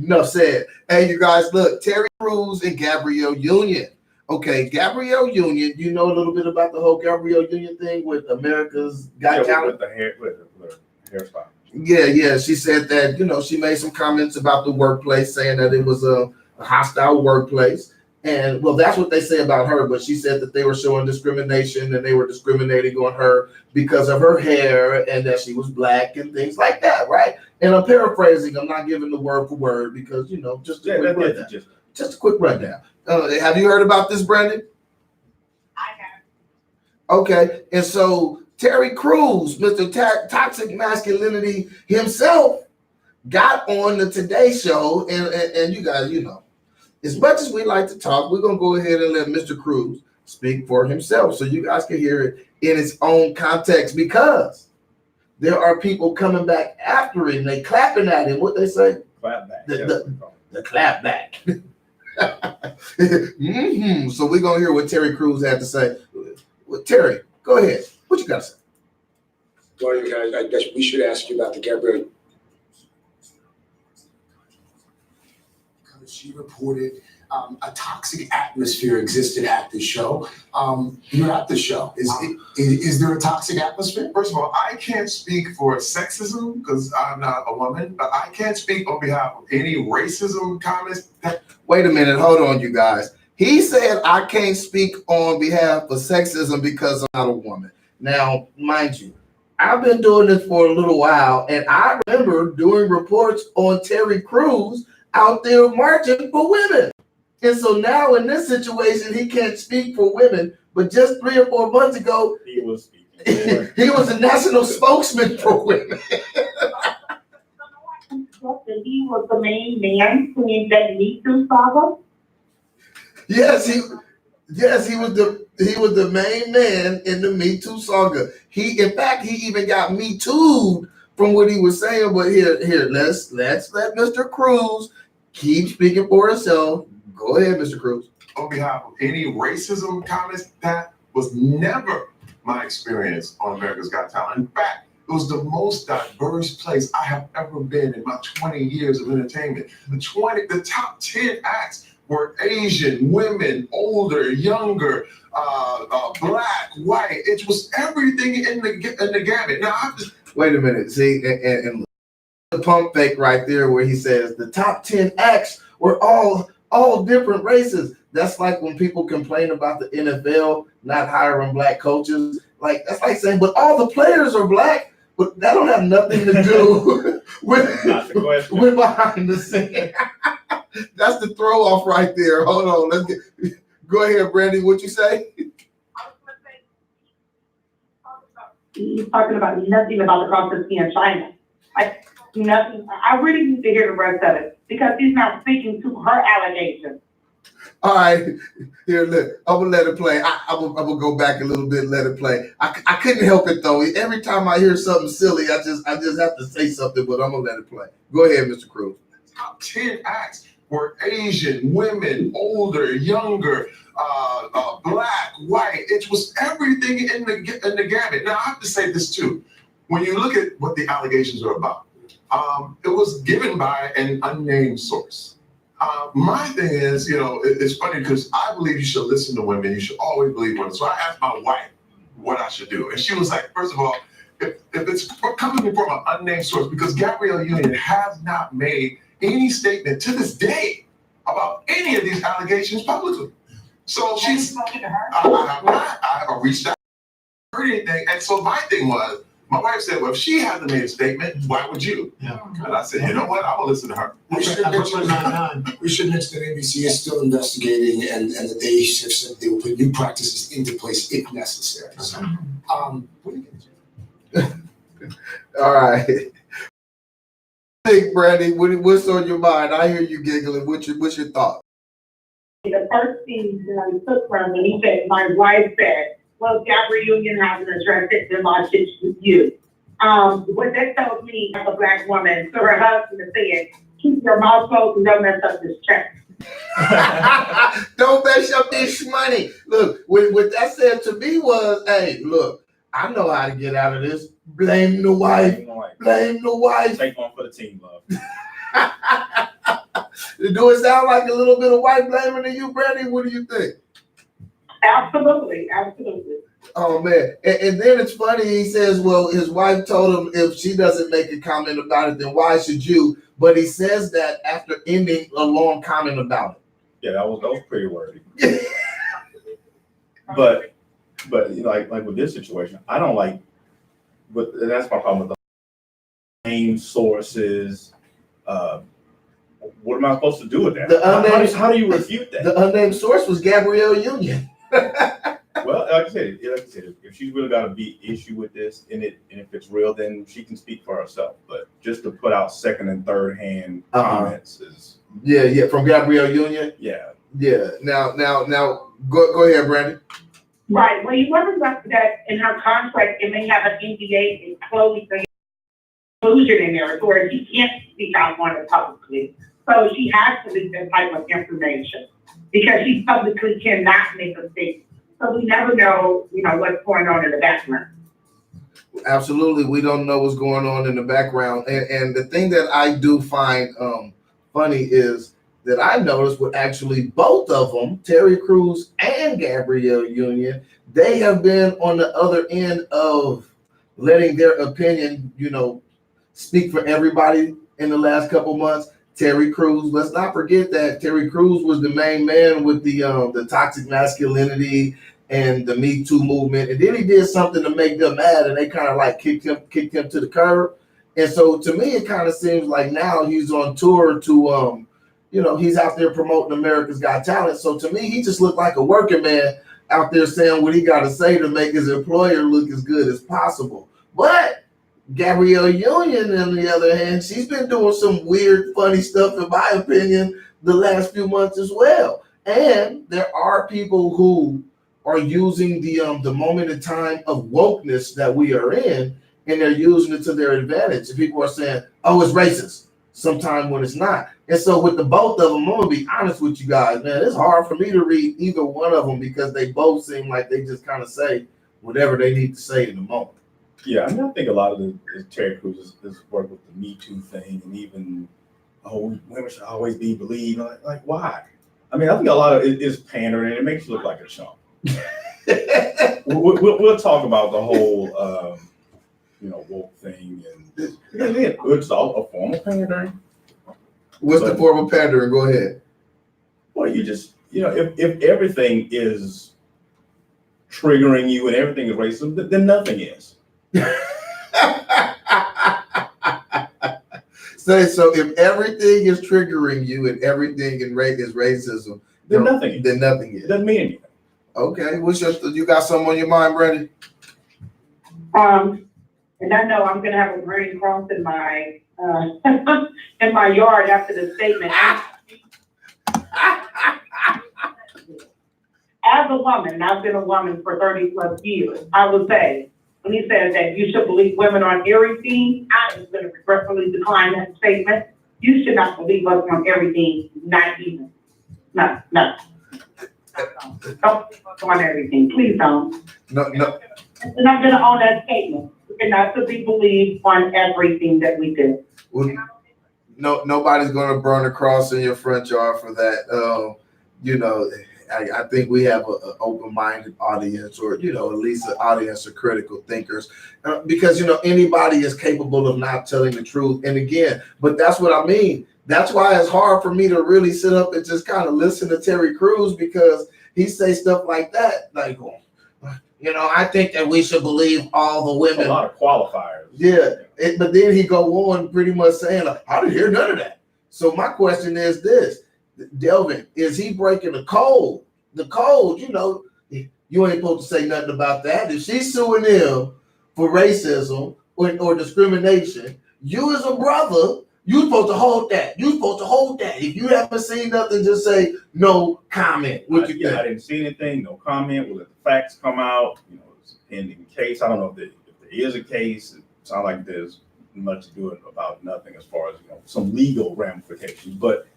Enough said. Hey, you guys, look, Terry Crews and Gabrielle Union. Okay, Gabrielle Union, you know a little bit about the whole Gabrielle Union thing with America's Got Talent? With the hairstyle. Yeah. She said that, she made some comments about the workplace, saying that it was a hostile workplace. And well, that's what they say about her, but she said that they were showing discrimination and they were discriminating on her because of her hair and that she was black and things like that, right? And I'm paraphrasing, I'm not giving the word for word because, you know, just a quick rundown. Just a quick rundown. Have you heard about this, Brandon? I have. Okay, and so Terry Crews, Mr. Toxic Masculinity himself, got on the Today Show, and you guys, you know, as much as we like to talk, we're gonna go ahead and let Mr. Crews speak for himself, so you guys can hear it in its own context, because there are people coming back after it and they clapping at him. What they say? Clap back. The clap back. Mm-hmm. So we're gonna hear what Terry Crews had to say. Well, Terry, go ahead. What you got to say? Well, I guess we should ask you about the Gabrielle. Because she reported a toxic atmosphere existed at the show. You're at the show. Is there a toxic atmosphere? First of all, I can't speak for sexism because I'm not a woman, but I can't speak on behalf of any racism comments. Wait a minute, hold on, you guys. He said I can't speak on behalf of sexism because I'm not a woman. Now, mind you, I've been doing this for a little while, and I remember doing reports on Terry Crews out there marching for women. And so now in this situation, he can't speak for women, but just 3 or 4 months ago, he was speaking. He was a national spokesman for women. He was the main man in that Me Too saga. Yes, he was the main man in the Me Too saga. In fact, he even got Me Too'd from what he was saying. But here, let's let Mr. Crews keep speaking for himself. Go ahead, Mr. Crews. On behalf of any racism comments, that was never my experience on America's Got Talent. In fact, it was the most diverse place I have ever been in my 20 years of entertainment. The top 10 acts were Asian, women, older, younger, black, white. It was everything in the gamut. Now, wait a minute. See, and the pump fake right there where he says the top 10 acts were all different races. That's like when people complain about the NFL not hiring black coaches. Like, that's like saying, but all the players are black. But that don't have nothing to do with behind the scene. That's the throw off right there. Hold on. Go ahead, Brandy. What you say? He's talking about nothing about the conference in China. Nothing. I really need to hear the rest of it because he's not speaking to her allegations. All right, here, look, I'm gonna let it play. I'm gonna go back a little bit and let it play. I couldn't help it though. Every time I hear something silly, I just have to say something, but I'm gonna let it play. Go ahead, Mr. Crews. Top 10 acts were Asian, women, older, younger, black, white. It was everything in the gamut. Now, I have to say this too. When you look at what the allegations are about, it was given by an unnamed source. My thing is, you know, it's funny because I believe you should listen to women. You should always believe women. So I asked my wife what I should do. And she was like, first of all, if it's coming from an unnamed source, because Gabrielle Union has not made any statement to this day about any of these allegations publicly. So she's, I reached out, heard anything. And so my thing was, my wife said, well, if she hasn't made a statement, why would you? Yeah. And I said, you know what? I will listen to her. We should mention that NBC is still investigating and that they have said they will put new practices into place if necessary. So, all right. Think, Brandy, what's on your mind? I hear you giggling. What's your thought? The first thing that I took from when he said, my wife said, well, Gabrielle Union hasn't addressed it, then I'll pitch with you. What that tells me as a black woman, to her husband is saying, keep your mouth closed and don't mess up this check. Don't mess up this money. Look, what that said to me was, hey, look, I know how to get out of this. Blame the wife. Blame the wife. Take one for the team, love. Do it sound like a little bit of white blaming to you, Brandy? What do you think? Absolutely. Oh man, and then it's funny. He says, "Well, his wife told him if she doesn't make a comment about it, then why should you?" But he says that after ending a long comment about it. Yeah, that was pretty wordy. but you know, like with this situation, I don't like. But that's my problem with the name sources. What am I supposed to do with that? How do you refute that? The unnamed source was Gabrielle Union. Well, like I said, if she's really got a big issue with this, and if it's real, then she can speak for herself. But just to put out second and third hand comments is from Gabrielle Union. Yeah. Now, go ahead, Brandon. Right. Well, you wasn't that in her contract, it may have an NDA inclusion in there, where she can't speak out on it publicly. So she has to leak that type of information because she publicly cannot make a statement. So we never know, what's going on in the background. Absolutely, we don't know what's going on in the background. And the thing that I do find funny is that I noticed with actually both of them, Terry Crews and Gabrielle Union, they have been on the other end of letting their opinion, speak for everybody in the last couple months. Terry Crews, let's not forget that Terry Crews was the main man with the toxic masculinity and the Me Too movement, and then he did something to make them mad, and they kind of like kicked him to the curb. And so to me, it kind of seems like now he's on tour to he's out there promoting America's Got Talent. So to me, he just looked like a working man out there saying what he got to say to make his employer look as good as possible. But Gabrielle Union, on the other hand, she's been doing some weird, funny stuff, in my opinion, the last few months as well. And there are people who are using the moment in time of wokeness that we are in, and they're using it to their advantage. And people are saying, oh, it's racist, sometime when it's not. And so with the both of them, I'm going to be honest with you guys, man, it's hard for me to read either one of them because they both seem like they just kind of say whatever they need to say in the moment. Yeah, I mean, I think a lot of the Terry Crews is work with the Me Too thing, and even women should always be believed. Like why? I mean, I think a lot of it is pandering, and it makes you look like a chump. we'll talk about the whole woke thing, and it's all a form of pandering. What's the form of pandering? Go ahead. Well, you just if everything is triggering you and everything is racism, then nothing is. So if everything is triggering you and everything is racism, then nothing is. Doesn't mean anything. Okay, you got something on your mind, Brandon? And I know I'm gonna have a brain cross in my in my yard after the statement. As a woman, and I've been a woman for 30 plus years, I would say, when he says that you should believe women on everything, I am going to regretfully decline that statement. You should not believe us on everything, not even. No. Don't believe us on everything. Please don't. No. And I'm going to own that statement. We cannot to be believed on everything that we do. Well, nobody's going to burn a cross in your front yard for that. I think we have an open-minded audience, or at least an audience of critical thinkers, because anybody is capable of not telling the truth. And again, but that's what I mean. That's why it's hard for me to really sit up and just kind of listen to Terry Crews, because he say stuff like that, like, I think that we should believe all the women. A lot of qualifiers. Yeah, but then he go on pretty much saying, I didn't hear none of that. So my question is this. Delvin, is he breaking the code? The code, you ain't supposed to say nothing about that. If she's suing him for racism or discrimination, you as a brother, you're supposed to hold that. If you haven't seen nothing, just say no comment. What you think? I didn't see anything, no comment. We'll let the facts come out. It's a pending case. I don't know if there is a case. It sounds like there's much to do about nothing as far as some legal ramifications. But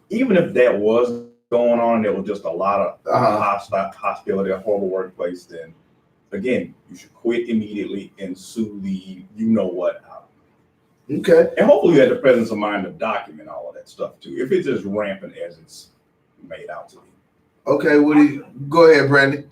even if that was going on, there was just a lot of hostility, a horrible workplace, then again, you should quit immediately and sue the what out. Okay. And hopefully you had the presence of mind to document all of that stuff too, if it's as rampant as it's made out to be. Okay, go ahead, Brandon.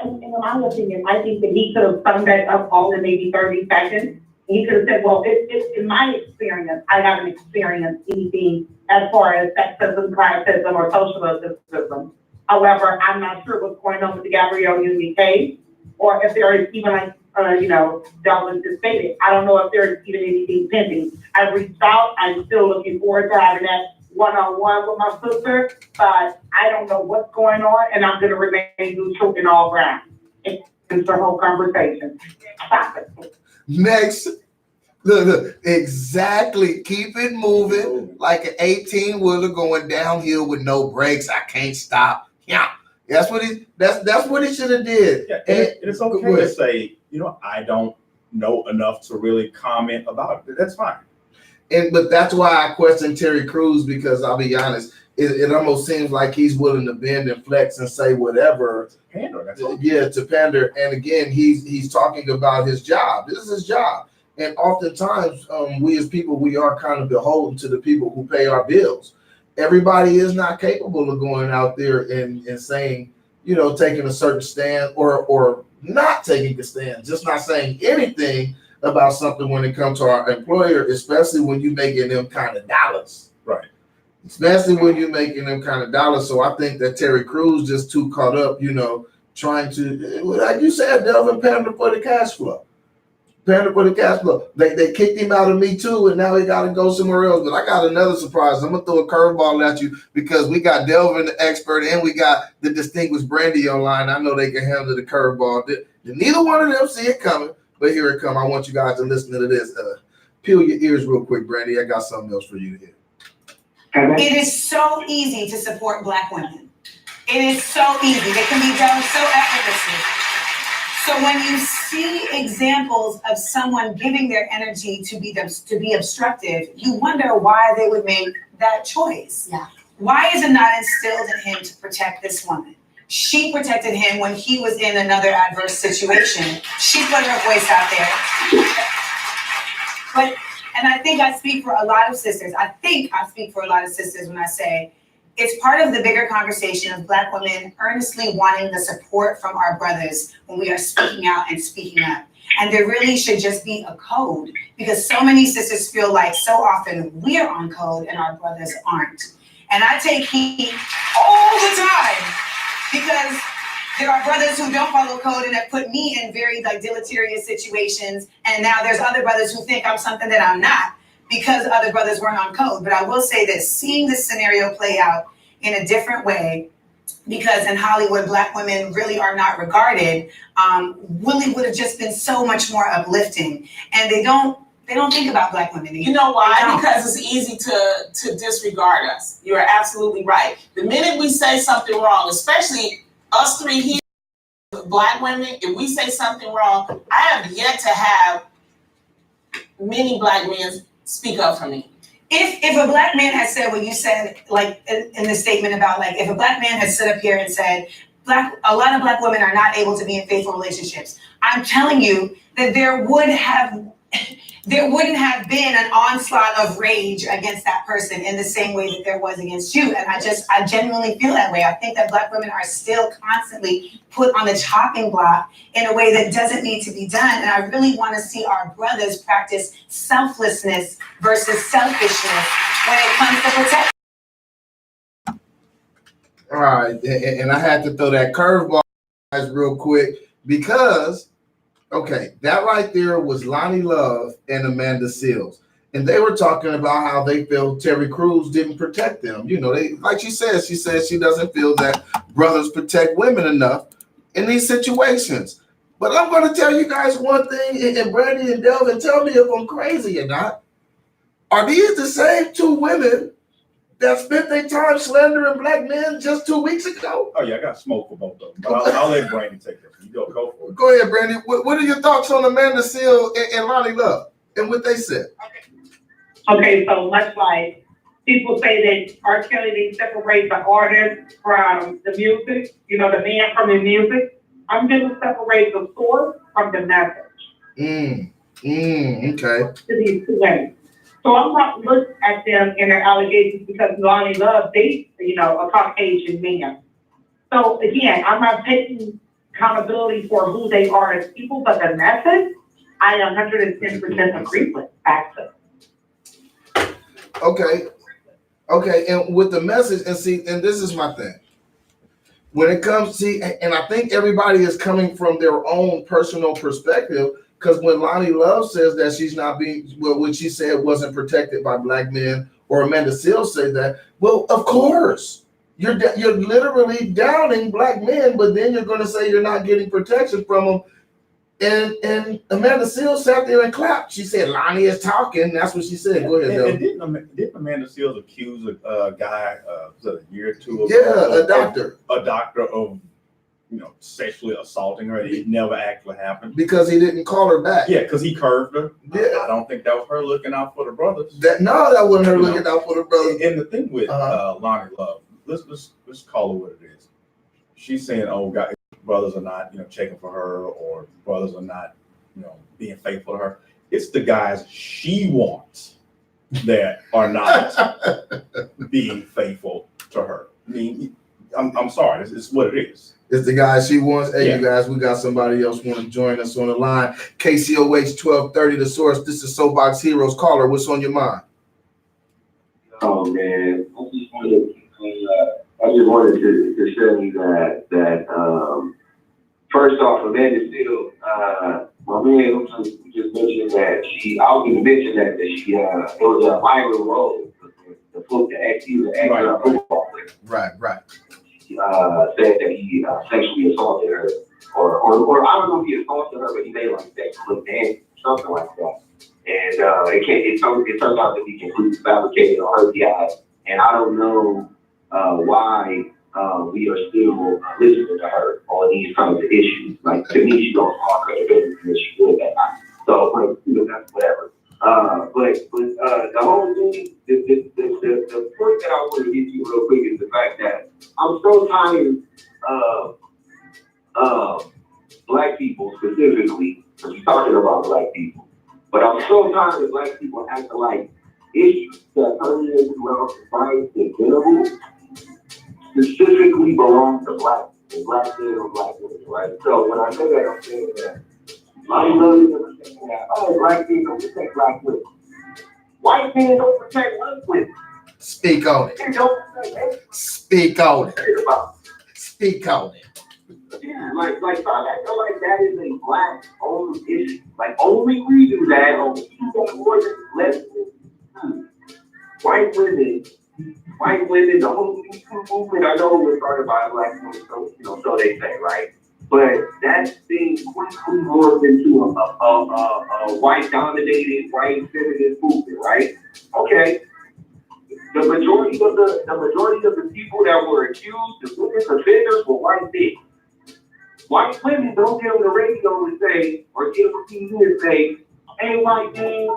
In my opinion, I think that he could have summed that up all in maybe 30 seconds. He could have said, well, in my experience, I haven't experienced anything as far as sexism, classism, or socialism. However, I'm not sure what's going on with the Gabrielle Union case, or if there is even Douglas just stated, I don't know if there's even anything pending. I've reached out. I'm still looking forward to having that one-on-one with my sister, but I don't know what's going on, and I'm going to remain neutral in all grounds. It's the whole conversation. Stop it. Next. Look, exactly. Keep it moving like an 18-wheeler going downhill with no brakes. I can't stop. Yeah. That's what he should have did. Yeah, and it's okay to say, I don't know enough to really comment about it. That's fine. But that's why I question Terry Crews, because I'll be honest, it almost seems like he's willing to bend and flex and say whatever. Pander, that's all. Yeah, to pander. And again, he's talking about his job. This is his job. And oftentimes, we as people, we are kind of beholden to the people who pay our bills. Everybody is not capable of going out there and saying, taking a certain stand or not taking a stand, just not saying anything about something when it comes to our employer, especially when you're making them kind of dollars. Right. Especially when you're making them kind of dollars. So I think that Terry Crews just too caught up, trying to, like you said, Delvin, pander for the cash flow. Pander for the cash flow. They kicked him out of Me Too, and now he got to go somewhere else. But I got another surprise. I'm going to throw a curveball at you because we got Delvin, the expert, and we got the distinguished Brandy online. I know they can handle the curveball. Neither one of them see it coming, but here it comes. I want you guys to listen to this. Peel your ears real quick, Brandy. I got something else for you to hear. It is so easy to support Black women. It is so easy. It can be done so effortlessly. So when you see examples of someone giving their energy to be obstructive, you wonder why they would make that choice. Yeah. Why is it not instilled in him to protect this woman? She protected him when he was in another adverse situation. She put her voice out there. And I think I speak for a lot of sisters. I think I speak for a lot of sisters when I say it's part of the bigger conversation of Black women earnestly wanting the support from our brothers when we are speaking out and speaking up. And there really should just be a code, because so many sisters feel like so often we're on code and our brothers aren't. And I take heat all the time because there are brothers who don't follow code and have put me in very deleterious situations. And now there's other brothers who think I'm something that I'm not, because other brothers weren't on code. But I will say this, seeing this scenario play out in a different way, because in Hollywood, Black women really are not regarded, really would have just been so much more uplifting. And they don't think about Black women. You know why? Because it's easy to disregard us. You are absolutely right. The minute we say something wrong, especially us three here, Black women, if we say something wrong, I have yet to have many Black men speak up for me. If a Black man had said what you said, like in the statement about if a Black man had stood up here and said, a lot of Black women are not able to be in faithful relationships, I'm telling you that there wouldn't have been an onslaught of rage against that person in the same way that there was against you. And I genuinely feel that way. I think that Black women are still constantly put on the chopping block in a way that doesn't need to be done. And I really want to see our brothers practice selflessness versus selfishness when it comes to protection. All right, and I had to throw that curveball guys real quick because, okay, that right there was Lonnie Love and Amanda Seales. And they were talking about how they felt Terry Crews didn't protect them. Like she said she doesn't feel that brothers protect women enough in these situations. But I'm going to tell you guys one thing, and Brandy and Delvin, tell me if I'm crazy or not. Are these the same two women that spent their time slandering Black men just 2 weeks ago? Oh, yeah, I got smoke for both of them. But I'll let Brandy take it. You go for it. Go ahead, Brandy. What are your thoughts on Amanda Seales and Lonnie Love and what they said? Okay, so much like people say that R. Kelly separates the artist from the music, the man from the music. I'm going to separate the source from the message. Okay. To these two ways. So I'm not looking at them and their allegations because Lonnie Love dates, a Caucasian man. So again, I'm not taking accountability for who they are as people, but the message, I 110% agree with access. Okay, and with the message, and see, and this is my thing. When it comes, see, and I think everybody is coming from their own personal perspective, because when Lonnie Love says that she's not being, well, what she said wasn't protected by black men, or Amanda Seales say that, well, of course, you're literally downing black men, but then you're going to say you're not getting protection from them. And Amanda Seales sat there and clapped. She said, Lonnie is talking. That's what she said. Go ahead, and didn't Amanda Seales accuse a guy, was it a year or two ago? Yeah, a doctor of, sexually assaulting her. It never actually happened. Because he didn't call her back. Yeah, because he curved her. Yeah. I don't think that was her looking out for the brothers. That wasn't her looking out for the brothers. And the thing with Lonnie Love, let's call her what it is. She's saying, oh, God, brothers are not, checking for her, or brothers are not, being faithful to her. It's the guys she wants that are not being faithful to her. I mean, I'm sorry, it's what it is. It's the guys she wants. Hey, Yeah. You guys, we got somebody else want to join us on the line. KCOH 1230, The Source. This is Soapbox Heroes. Caller, what's on your mind? Oh man, I just wanted to show you that first off, Amanda Seales, my man just mentioned that I was going to mention that she it was a viral role, the book, the ex football player. Right. Said that he sexually assaulted her, or I don't know if he assaulted her, but he made like sexual dance, something like that. And it turns out to be completely fabricated on her behalf, and I don't know why we are still listening to her on these kinds of issues. Like, to me, she don't talk credibility that she did that. So, that's whatever. But the whole thing, the point that I want to get to real quick is the fact that I'm so tired of black people specifically, because we're talking about black people, but I'm so tired of black people acting like issues that permeate throughout society in general specifically belong to black men or black women, right? So when I say that, I'm saying that I love you saying that, oh, black men don't protect black women. White men don't protect white women. Speak on it. They don't protect Speak on it. Speak on it. Yeah, I feel like that is a black only issue. Like, only we do that, only you got more than lesbians. White women, the whole Me Too movement, I know it was started by black women, so they say, right? But that thing quickly morphed into a white-dominated, white-feminist movement, right? Okay. The majority of the people that were accused of women's offenders were white men. White women don't get on the radio and say, or get on TV and say, hey, white man,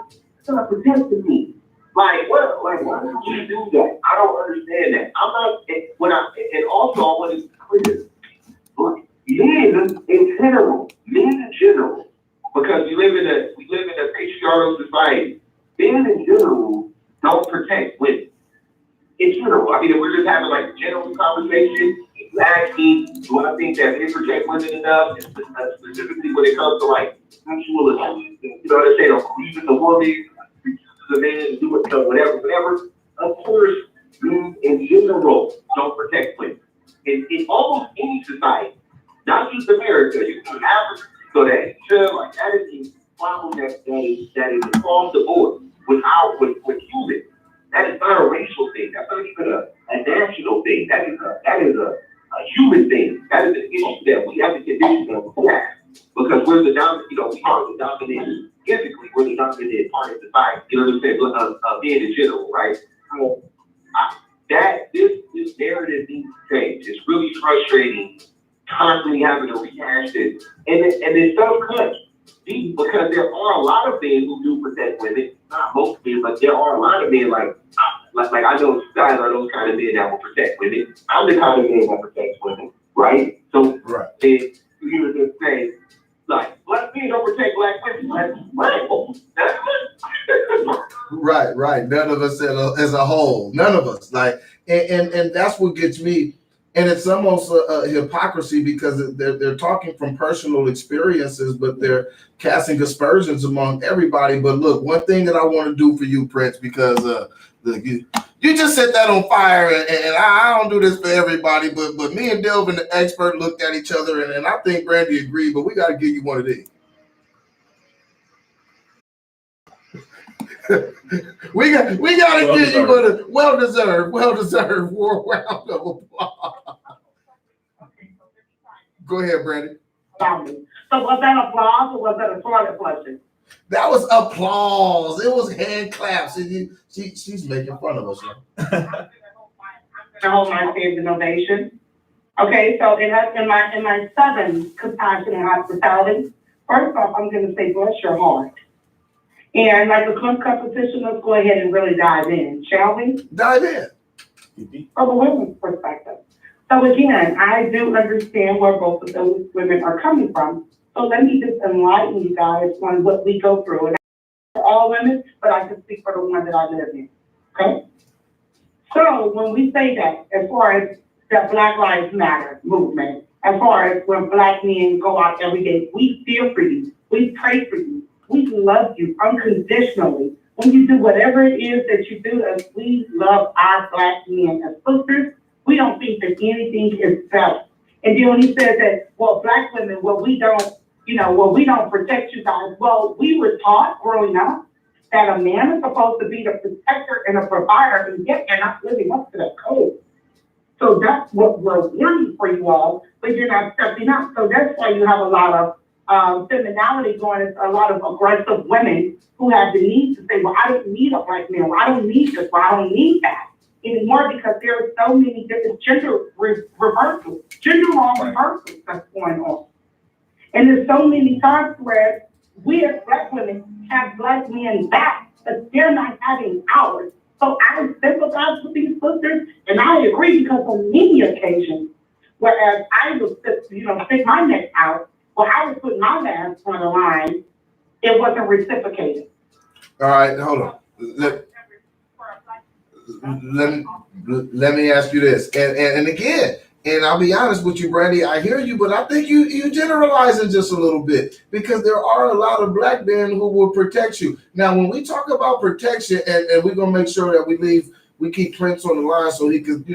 stop protecting me. Like, what? Like, why would you do that? I don't understand that. I'm not, and also I want to clear, men in general, because we live in a patriarchal society, men in general don't protect women. In general, I mean, if we're just having like a general conversation, if you ask me, do I think that men protect women enough, specifically when it comes to like sexual assault, they say, don't believe in the woman, the man, do it, whatever. Of course, men in general don't protect women. In almost any society, not just America, you can Africa, so that like that is a problem that is across the board with humans. That is not a racial thing. That's not even a national thing. That is a human thing. That is an issue that we have to condition that we have. Because we're the dominant, we are the dominant, physically, we're the dominant part of society. You know what I'm saying? Men in general, right? So, this narrative needs to change. It's really frustrating constantly having to rehash this. And it's self-cut. Because there are a lot of men who do protect women, not most men, but there are a lot of men like I know you guys are those kind of men that will protect women. I'm the kind of man that protects women, right? So you just say, like, black men don't protect black women. That's Right. None of us as a whole. None of us. Like, and that's what gets me. And it's almost a hypocrisy because they're talking from personal experiences, but they're casting aspersions among everybody. But look, one thing that I want to do for you, Prince, because look, you just set that on fire, and I don't do this for everybody, but me and Delvin, the expert, looked at each other, and I think Brandy agreed, but we got to give you one of these. we got to give you one of well deserved round of applause. Go ahead, Brandy. So was that applause or was that a toilet flushing? That was applause. It was hand claps. She's making fun of us. I hold my standing ovation. Okay, so in my Southern compassion and hospitality, first off, I'm going to say bless your heart. And like a club competition, let's go ahead and really dive in, shall we? Dive in. From a women's perspective. So again, I do understand where both of those women are coming from. So let me just enlighten you guys on what we go through. And for all women, but I can speak for the one that I live in. Okay? So when we say that, as far as the Black Lives Matter movement, as far as when Black men go out every day, we feel for you. We pray for you. We love you unconditionally. When you do whatever it is that you do, as we love our Black men as sisters, we don't think that anything is self. And then when he says that, well, Black women, we don't protect you guys. Well, we were taught growing up that a man is supposed to be the protector and a provider, and yet you're not living up to that code. So that's what we're wanting for you all, but you're not stepping up. So that's why you have a lot of femininity going, is a lot of aggressive women who have the need to say, well, I don't need a Black man. Well, I don't need this. Well, I don't need that anymore, because there are so many different gender reversals, gender role reversals that's going on. And there's so many times where we as Black women have Black men back, but they're not having ours. So I sympathize with these sisters, and I agree, because on many occasions, whereas I would stick my neck out, well, I was putting my mask on the line, it wasn't reciprocated. All right, hold on. Let me ask you this, and again, and I'll be honest with you, Brandy, I hear you, but I think you generalizing just a little bit, because there are a lot of Black men who will protect you. Now, when we talk about protection, and we're gonna make sure that we keep Prince on the line so he can,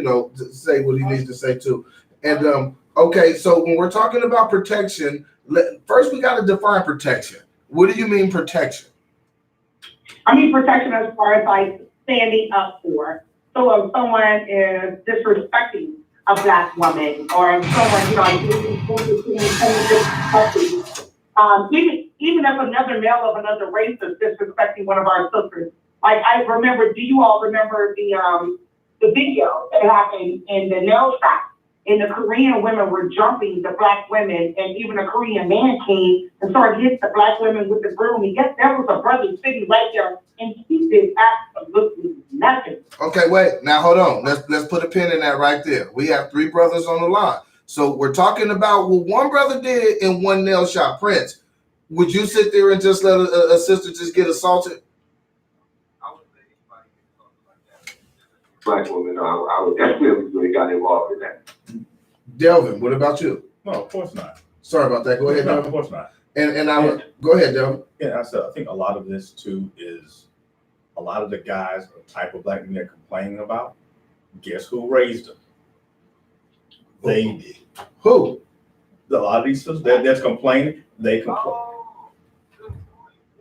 say what he needs to say too. And okay, so when we're talking about protection, first we got to define protection. What do you mean protection? I mean protection as far as like standing up for. So if someone is disrespecting a Black woman, or if someone, even if another male of another race is disrespecting one of our sisters. Like I remember, do you all remember the video that happened in the nail shop? And the Korean women were jumping the Black women, and even a Korean man came and started hitting the Black women with the broom. And yet there was a brother sitting right there, and he did absolutely nothing. Okay, wait. Now hold on. Let's put a pin in that right there. We have 3 brothers on the line. So we're talking about what one brother did in one nail shop. Prince, would you sit there and just let a sister just get assaulted? Black woman, I would definitely got involved in that. Delvin, what about you? No, of course not. Sorry about that. Go ahead, No, Delvin. of course not. And I would go ahead, Delvin. Yeah, I think a lot of this too is a lot of the guys, the type of Black men they're complaining about. Guess who raised them? They did. Who? A lot of these sisters that's complaining, they complain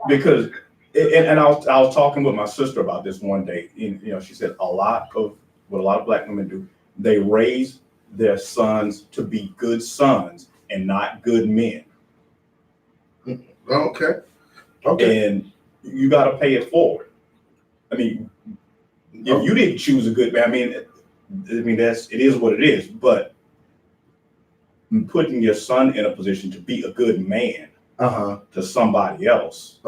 because. And I was talking with my sister about this one day. She said a lot of Black women do, they raise their sons to be good sons and not good men. Okay. And you got to pay it forward. I mean, if you didn't choose a good man, it is what it is. But putting your son in a position to be a good man to somebody else,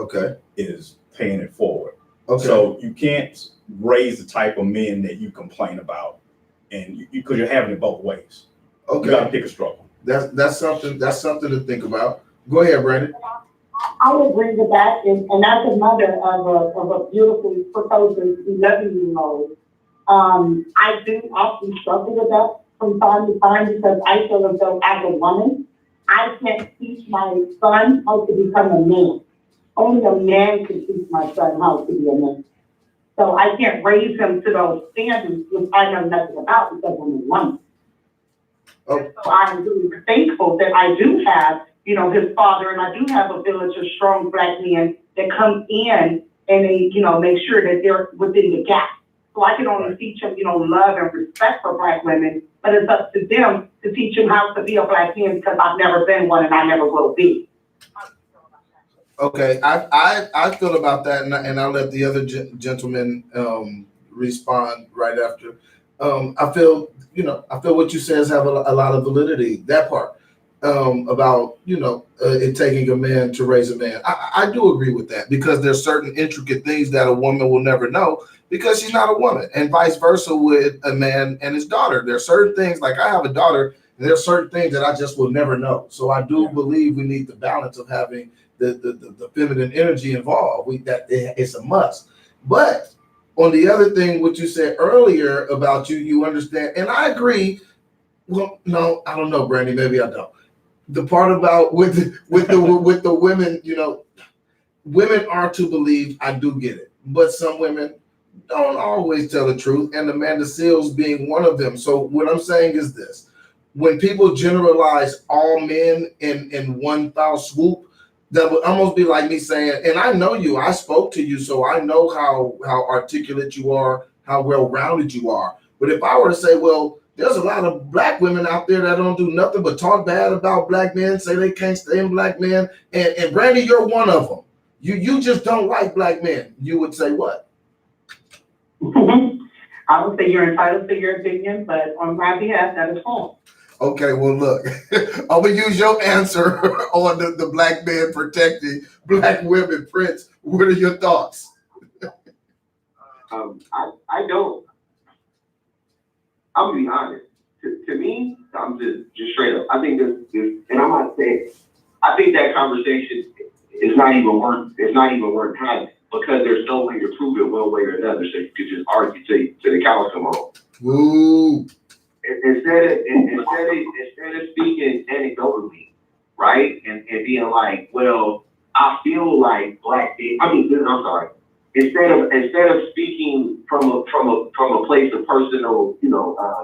is paying it forward. So you can't raise the type of men that you complain about, and because you're having it both ways. You got to pick a struggle. That's something to think about. Go ahead, Brandon. I will bring it back, and as a mother of a beautiful precocious 11-year-old, I do often struggle with that, from time to time because I feel as though as a woman, I can't teach my son how to become a man. Only a man can teach my son how to be a man. So I can't raise him to those standards, which I know nothing about because I'm a woman. Oh. So I'm really thankful that I do have, you know, his father, and I do have a village of strong Black men that come in and they, you know, make sure that they're within the gap. So I can only teach them, you know, love and respect for Black women, but it's up to them to teach them how to be a Black man because I've never been one and I never will be. Okay, I feel about that, and I'll let the other gentleman respond right after. I feel what you says have a lot of validity. That part about it taking a man to raise a man. I do agree with that because there's certain intricate things that a woman will never know because she's not a woman, and vice versa with a man and his daughter. There are certain things, like I have a daughter, and there are certain things that I just will never know. So I do believe we need the balance of having the feminine energy involved. It's a must. But on the other thing, what you said earlier about you understand, and I agree. Well, no, I don't know, Brandy. Maybe I don't. The part about with the women, women are to believe. I do get it, but some women don't always tell the truth, and Amanda Seals being one of them. So what I'm saying is this: when people generalize all men in one foul swoop, that would almost be like me saying, and I know you, I spoke to you, so I know how articulate you are, how well-rounded you are. But if I were to say, well, there's a lot of Black women out there that don't do nothing but talk bad about Black men, say they can't stand Black men, and Brandy, you're one of them. You just don't like Black men. You would say what? I would say you're entitled to your opinion, but on my behalf, that is false. Okay, well, look, I'm gonna use your answer on the Black man protecting Black women. Prince, what are your thoughts? I don't. I'm gonna be honest. To me, I'm just straight up. I think this, and I'm not saying. I think that conversation is not even worth. It's not even worth having because there's no way to prove it one way or another. So you could just argue till the cows come home. Ooh. Instead of speaking anecdotally, right, and being like, well, I feel like Black people. I'm sorry. Instead of speaking from a place of personal,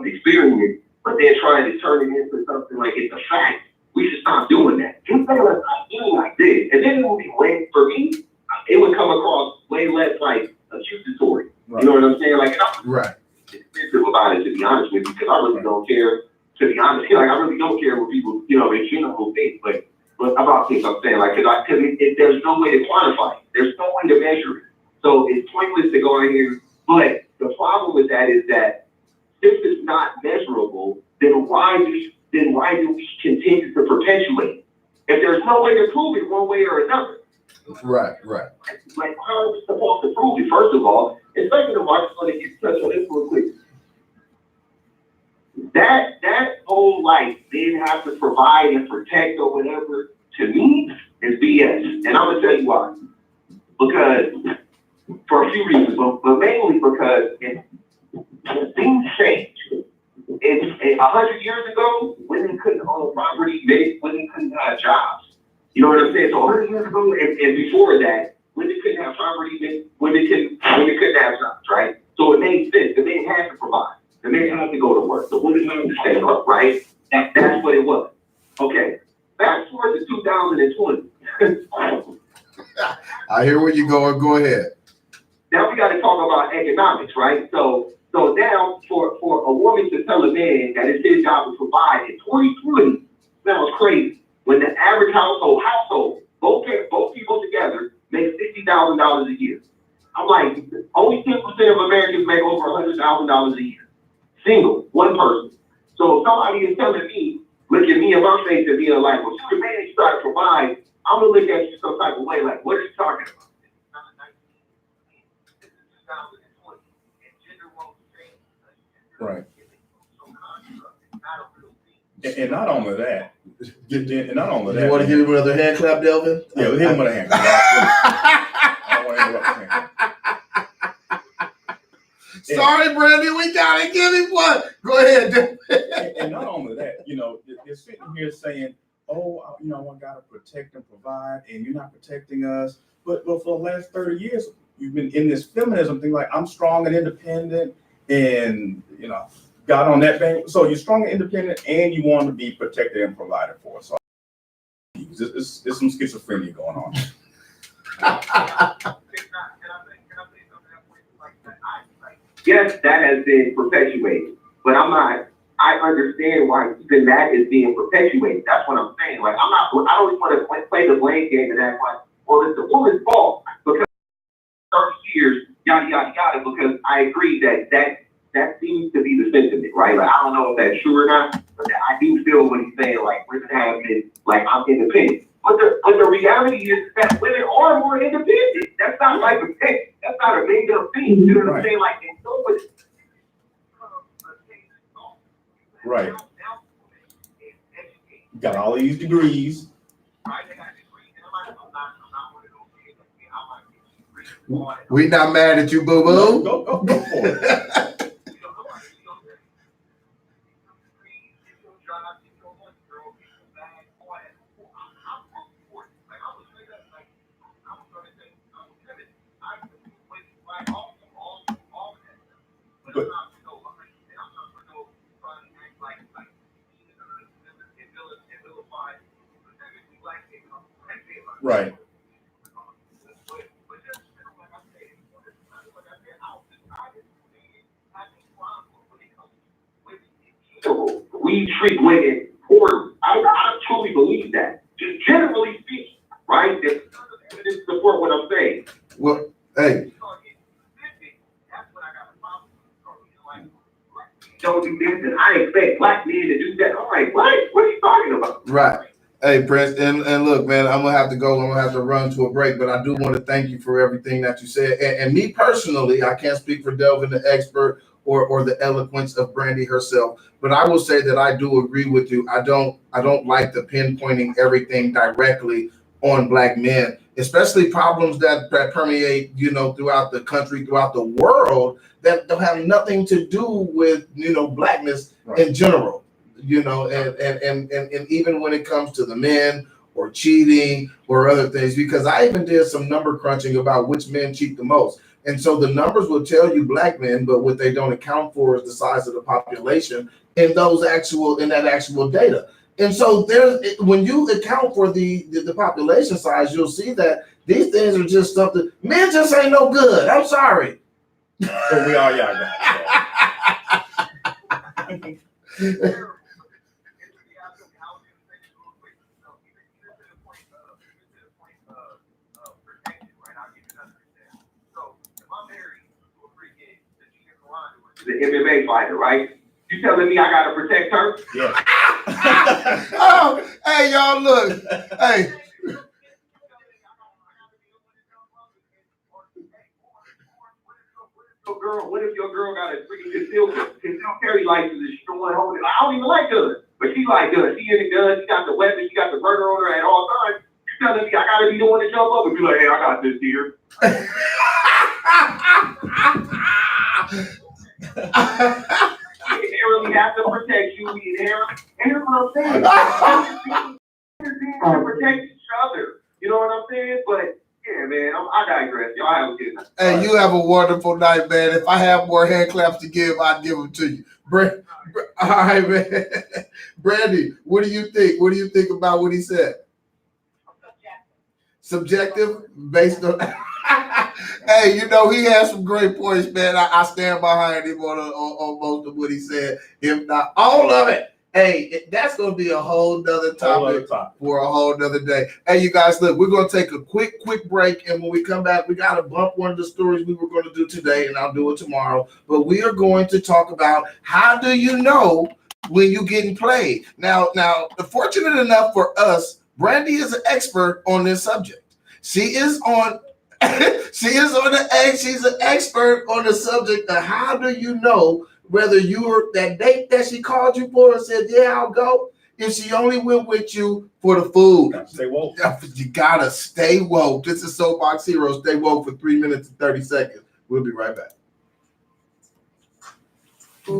experience, but then trying to turn it into something like it's a fact, we should stop doing that. Just say like I'm feeling like this, and then it would be way for me. It would come across way less like accusatory. Right. You know what I'm saying? Like, right. Sensitive about it, to be honest with you, because I really don't care. To be honest, like I really don't care what people, in general think, but about things I'm saying, like, because there's no way to quantify it. There's no way to measure it. So it's pointless to go in here. But the problem with that is that if it's not measurable, then why do we continue to perpetuate? If there's no way to prove it one way or another. Right. Like, how are we supposed to prove it, first of all? And second of all, I just want to get touch on this real quick. That whole, like, they have to provide and protect or whatever, to me, is BS. And I'm going to tell you why. Because, for a few reasons, but mainly because things change. 100 years ago, women couldn't own property, women couldn't have jobs. You know what I'm saying? So 100 years ago and before that, women couldn't have property, women couldn't have jobs, right? So it made sense. The men had to provide. The men had to go to work. The women had to stand up, right? That's what it was. Okay. Fast forward to 2020. I hear where you're going. Go ahead. Now we got to talk about economics, right? So now for a woman to tell a man that it's his job to provide in 2020 sounds crazy. When the average household, both people together, make $60,000 a year. I'm like, only 10% of Americans make over $100,000 a year. Single, one person. So if somebody is telling me, look at me in my face and being like, well, you're a man, you try to provide, I'm gonna look at you some type of way, like, what are you talking about? Right. And not only that, You want to give him another hand clap, Delvin? Yeah, hit him with a hand clap. I don't want to interrupt him. Sorry, Brandy, we gotta give him one. Go ahead. And not only that, you're sitting here saying, "Oh, I gotta protect and provide," and you're not protecting us. But for the last 30 years, you've been in this feminism thing, like I'm strong and independent, and got on that thing. So you're strong and independent, and you want to be protected and provided for. So there's some schizophrenia going on. Yes, that has been perpetuated, but I understand why even that is being perpetuated. That's what I'm saying. Like, I don't want to play the blame game and act like, well, it's the woman's fault because 30 years, yada, yada, yada, because I agree that seems to be the sentiment, right? Like, I don't know if that's true or not, but I do feel what he's saying, like, women have been, like, I'm independent. But the reality is that women are more independent. That's not like that's not a made up thing. You know what I'm saying? Like, nobody. Right. Got all these degrees. We not mad at you, boo boo. Go for it. Right. We treat women poorly. I truly believe that. Just generally speaking, right? This support what I'm saying. Well, hey. Don't do this, and I expect black men to do that. I'm like, what? What are you talking about? Right. Hey, Prince, and look, man, I'm gonna have to go. I'm gonna have to run to a break, but I do want to thank you for everything that you said. And me personally, I can't speak for Delvin, the expert, or the eloquence of Brandy herself, but I will say that I do agree with you. I don't like the pinpointing everything directly on black men, especially problems that permeate, throughout the country, throughout the world, that don't have nothing to do with, blackness in general. And even when it comes to the men or cheating or other things, because I even did some number crunching about which men cheat the most. And so the numbers will tell you black men, but what they don't account for is the size of the population in that actual data. And so when you account for the population size, you'll see that these things are just something, men just ain't no good. I'm sorry. So we are, yeah, The MMA fighter, right? You telling me I gotta protect her? Yeah. Oh, hey, y'all, look. Hey. What if your girl got a freaking concealed carry license and she don't want to hold it? I don't even like guns, but she like guns. She in the gun, she got the weapon, she got the burner on her at all times. You telling me I gotta be the one to jump up and be like, hey, I got this here. We inherently have to protect you. We inherently, and here's what I'm saying. To protect each other. You know what I'm saying? But yeah, man, I digress. Y'all have a good night. Hey, you have a wonderful night, man. If I have more hand claps to give, I'd give them to you. All right, man. Brandy, what do you think? What do you think about what he said? Subjective, based on. Hey, he has some great points, man. I stand behind him on most of what he said, if not all of it. Hey, that's going to be a whole nother topic for a whole nother day. Hey, you guys, look, we're going to take a quick break. And when we come back, we got to bump one of the stories we were going to do today, and I'll do it tomorrow. But we are going to talk about how do you know when you're getting played. Now, fortunate enough for us, Brandy is an expert on this subject. She's an expert on the subject of how do you know whether you're that date that she called you for and said, yeah, I'll go, if she only went with you for the food. Stay woke. You gotta stay woke. This is Soapbox Heroes. Stay woke for 3 minutes and 30 seconds. We'll be right back. Hey,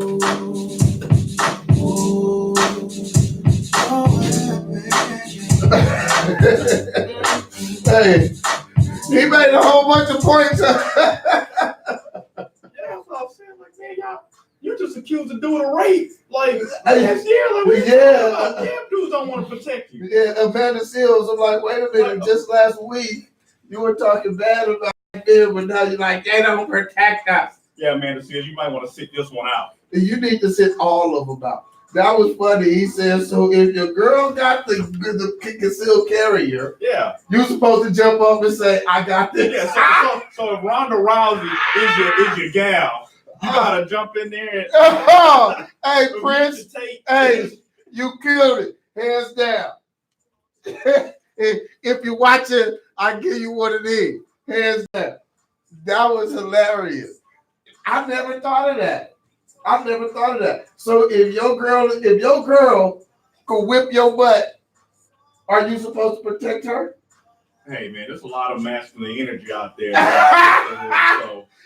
he made a whole bunch of points. Yeah, that's what I'm saying. Like, man, y'all, you just accused of doing a rape. Like, last year, like, we damn dudes don't want to protect you. Yeah, Amanda Seals, I'm like, wait a minute, just last week, you were talking bad about them, but now you're like, they don't protect us. Yeah, Amanda Seals, you might want to sit this one out. You need to sit all of them out. That was funny. He said, so if your girl got the concealed carrier, yeah, you're supposed to jump up and say, I got this. Yeah, so if Ronda Rousey is your gal, you gotta jump in there and hey, Prince, hey, you killed it. Hands down. If you watch it, I give you what it is. Hands down. That was hilarious. I never thought of that. So if your girl could whip your butt, are you supposed to protect her? Hey man, there's a lot of masculine energy out there.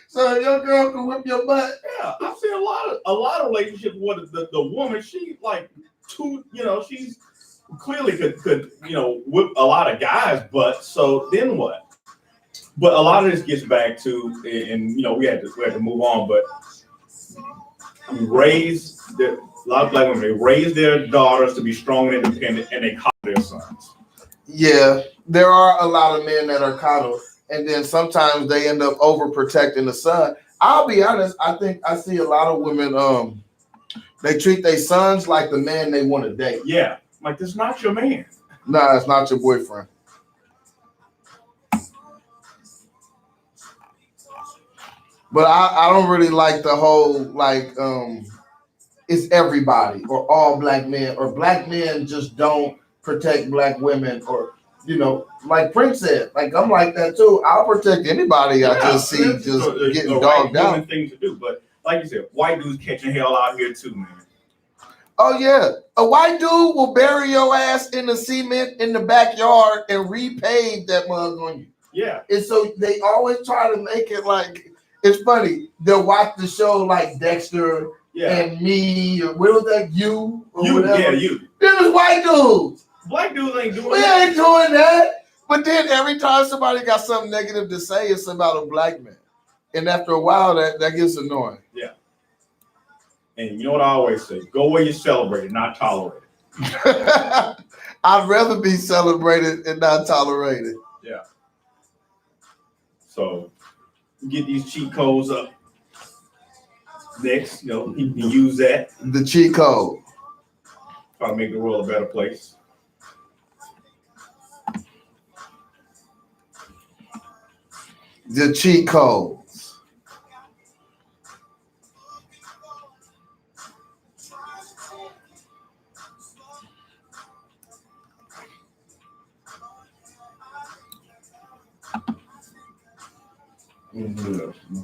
So if your girl can whip your butt, yeah, I've seen a lot of relationships where the woman, she like she's clearly could whip a lot of guys' butts. So then what? But a lot of this gets back to, and we had to move on, but a lot of black women, they raise their daughters to be strong and independent, and they coddle their sons. Yeah, there are a lot of men that are coddled, and then sometimes they end up overprotecting the son. I'll be honest, I think I see a lot of women, they treat their sons like the man they want to date. Yeah, like that's not your man. Nah, it's not your boyfriend. But I don't really like the whole it's everybody or all black men or black men just don't protect black women or like Prince said, like I'm like that too. I'll protect anybody I just see getting dogged out. Thing to do, but like you said, white dudes catching hell out here too, man. Oh yeah, a white dude will bury your ass in the cement in the backyard and repave that mug on you. Yeah, and so they always try to make it like. It's funny. They'll watch the show like Dexter and Me, or what was that? You or whatever. Yeah, you. Them is white dudes. Black dudes ain't doing that. We ain't doing that. But then every time somebody got something negative to say, it's about a black man. And after a while, that gets annoying. Yeah. And you know what I always say? Go where you're celebrated, not tolerated. I'd rather be celebrated and not tolerated. Yeah. So get these cheat codes up. Next, you can use that. The cheat code. Try to make the world a better place. The cheat codes.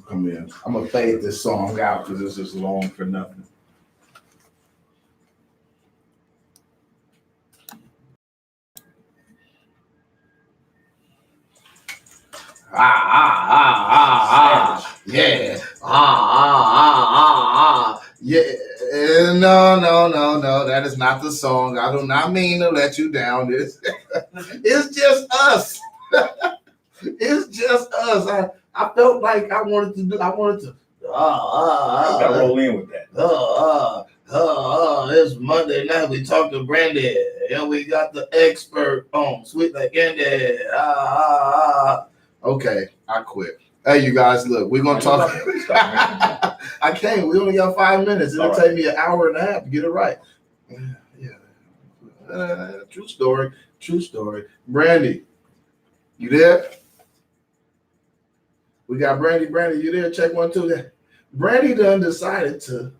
Come in. I'm gonna fade this song out because this is long for nothing. Yeah. Yeah. No. That is not the song. I do not mean to let you down. It's just us. It's just us. I felt like I wanted to. Gotta roll in with that. It's Monday night. We talked to Brandy, and we got the expert on Sweet Like Candy. Okay, I quit. Hey, you guys, look, we're gonna talk. I can't. We only got 5 minutes. It'll take me an hour and a half to get it right. Yeah. True story. Brandy, you there? We got Brandy, you there? Check 1, 2. Brandy done decided to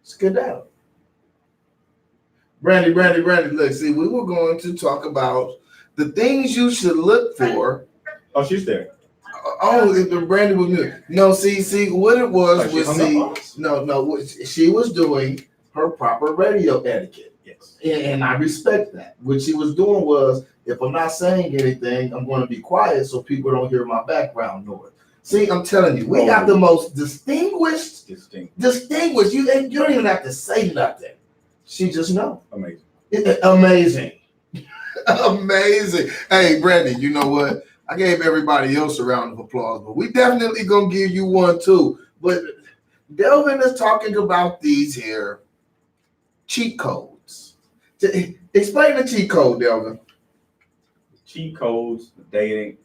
skedaddle. Brandy, look, see, we were going to talk about the things you should look for. Oh, she's there. Oh, the Brandy was new. No, see, what it was she was doing her proper radio etiquette. Yes. And I respect that. What she was doing was, if I'm not saying anything, I'm going to be quiet so people don't hear my background noise. See, I'm telling you, we got the most distinguished. You don't even have to say nothing. She just know. Amazing. Amazing. Amazing. Hey, Brandy, you know what? I gave everybody else a round of applause, but we definitely gonna give you one too. But Delvin is talking about these here cheat codes. Explain the cheat code, Delvin. Cheat codes, dating,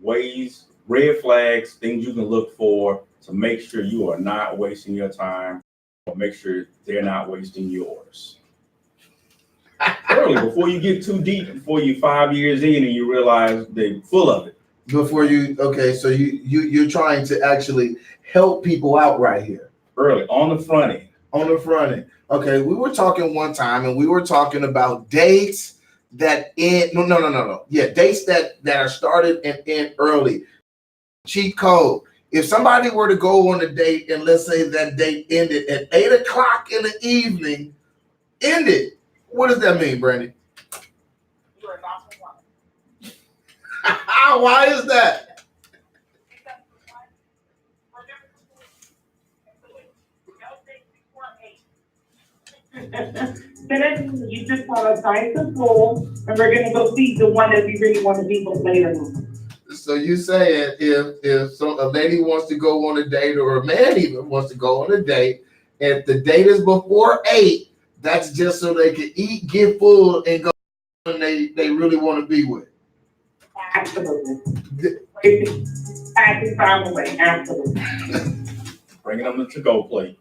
ways, red flags, things you can look for to make sure you are not wasting your time, or make sure they're not wasting yours. Early, before you get too deep, before you're 5 years in and you realize they're full of it. Before you, okay, so you're trying to actually help people out right here. Early, on the front end. On the front end. Okay, we were talking one time and we were talking about dates that end, no. Yeah, dates that are started and end early. Cheat code. If somebody were to go on a date and let's say that date ended at 8 o'clock in the evening, ended. What does that mean, Brandy? You are not the one. Why is that? Then you just want to sign the pool, and we're gonna go see the one that we really want to be with later on. So you saying if a lady wants to go on a date or a man even wants to go on a date, if the date is before 8, that's just so they can eat, get full, and go and they really want to be with. Absolutely. Passing time away. Absolutely. Bringing them the to-go plate.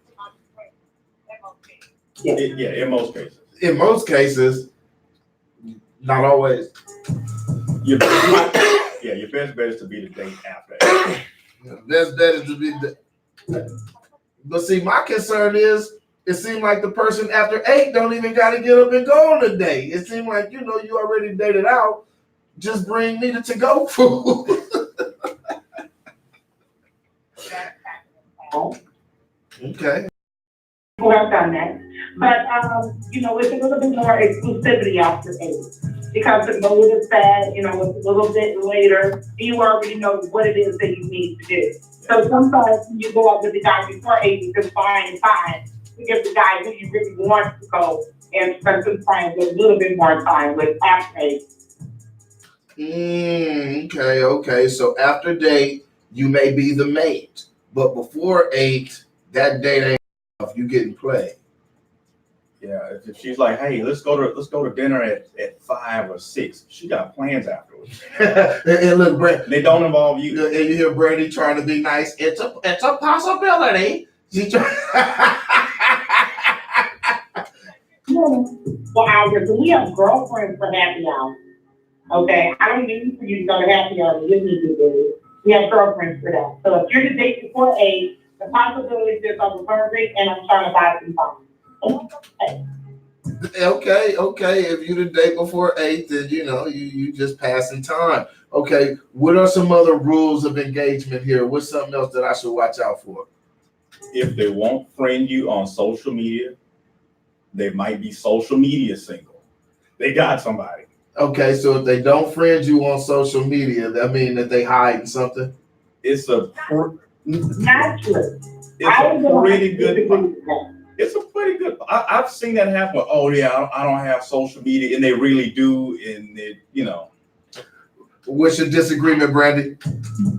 Yeah, in most cases. In most cases, not always. Your best bet is to be the date after. Best bet is to be the. But see, my concern is, it seems like the person after 8 don't even got to get up and go on a date. It seems like, you already dated out. Just bring me the to-go food. Okay. Who have done that. But, it's a little bit more exclusivity after 8. Because the mood is bad, it's a little bit later. You already know what it is that you need to do. So sometimes when you go out with the guy before 8, you can find time to give the guy who you really want to go and spend some time with, a little bit more time with after 8. Okay. So after date, you may be the mate. But before 8, that date ain't enough. You getting played. Yeah, if she's like, hey, let's go to dinner at 5 or 6. She got plans afterwards. And look, Brand, they don't involve you. And you hear Brandy trying to be nice. It's a possibility. She For hours, and we have girlfriends for happy hour. Okay, I don't need for you to go to happy hour. You need to do it. We have girlfriends for that. So if you're the date before 8, the possibility is there's a birthday, and I'm trying to buy some time. Okay. If you the day before 8, then you just passing time. Okay. What are some other rules of engagement here? What's something else that I should watch out for? If they won't friend you on social media, they might be social media single. They got somebody. Okay, so if they don't friend you on social media, that means that they hiding something. It's a naturally. pretty good. It's a pretty good. I've seen that happen. Oh yeah, I don't have social media, and they really do, and it, What's your disagreement, Brandy?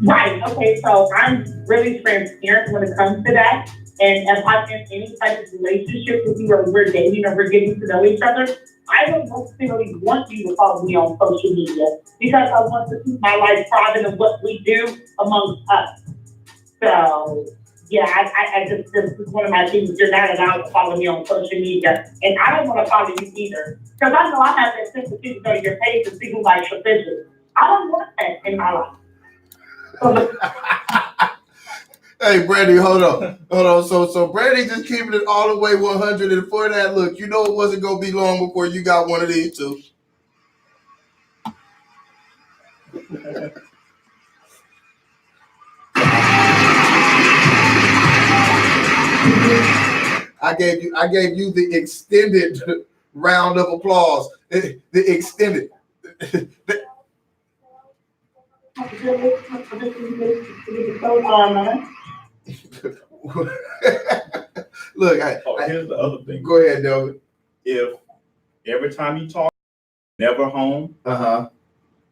Right. Okay. So I'm really transparent when it comes to that. And if I'm in any type of relationship with you, or we're dating, or we're getting to know each other, I don't necessarily want you to follow me on social media because I want to keep my life private of what we do amongst us. So yeah, I just, this is one of my things. You're not allowed to follow me on social media, and I don't want to follow you either because I know I have that sympathy to go to your page and see who likes your pictures. I don't want that in my life. Hey, Brandy, hold on. So Brandy just keeping it all the way 100, and for that, look, it wasn't gonna be long before you got one of these two. I gave you the extended round of applause. The extended. Look, here's the other thing. Go ahead, Delvin. If every time you talk, never home,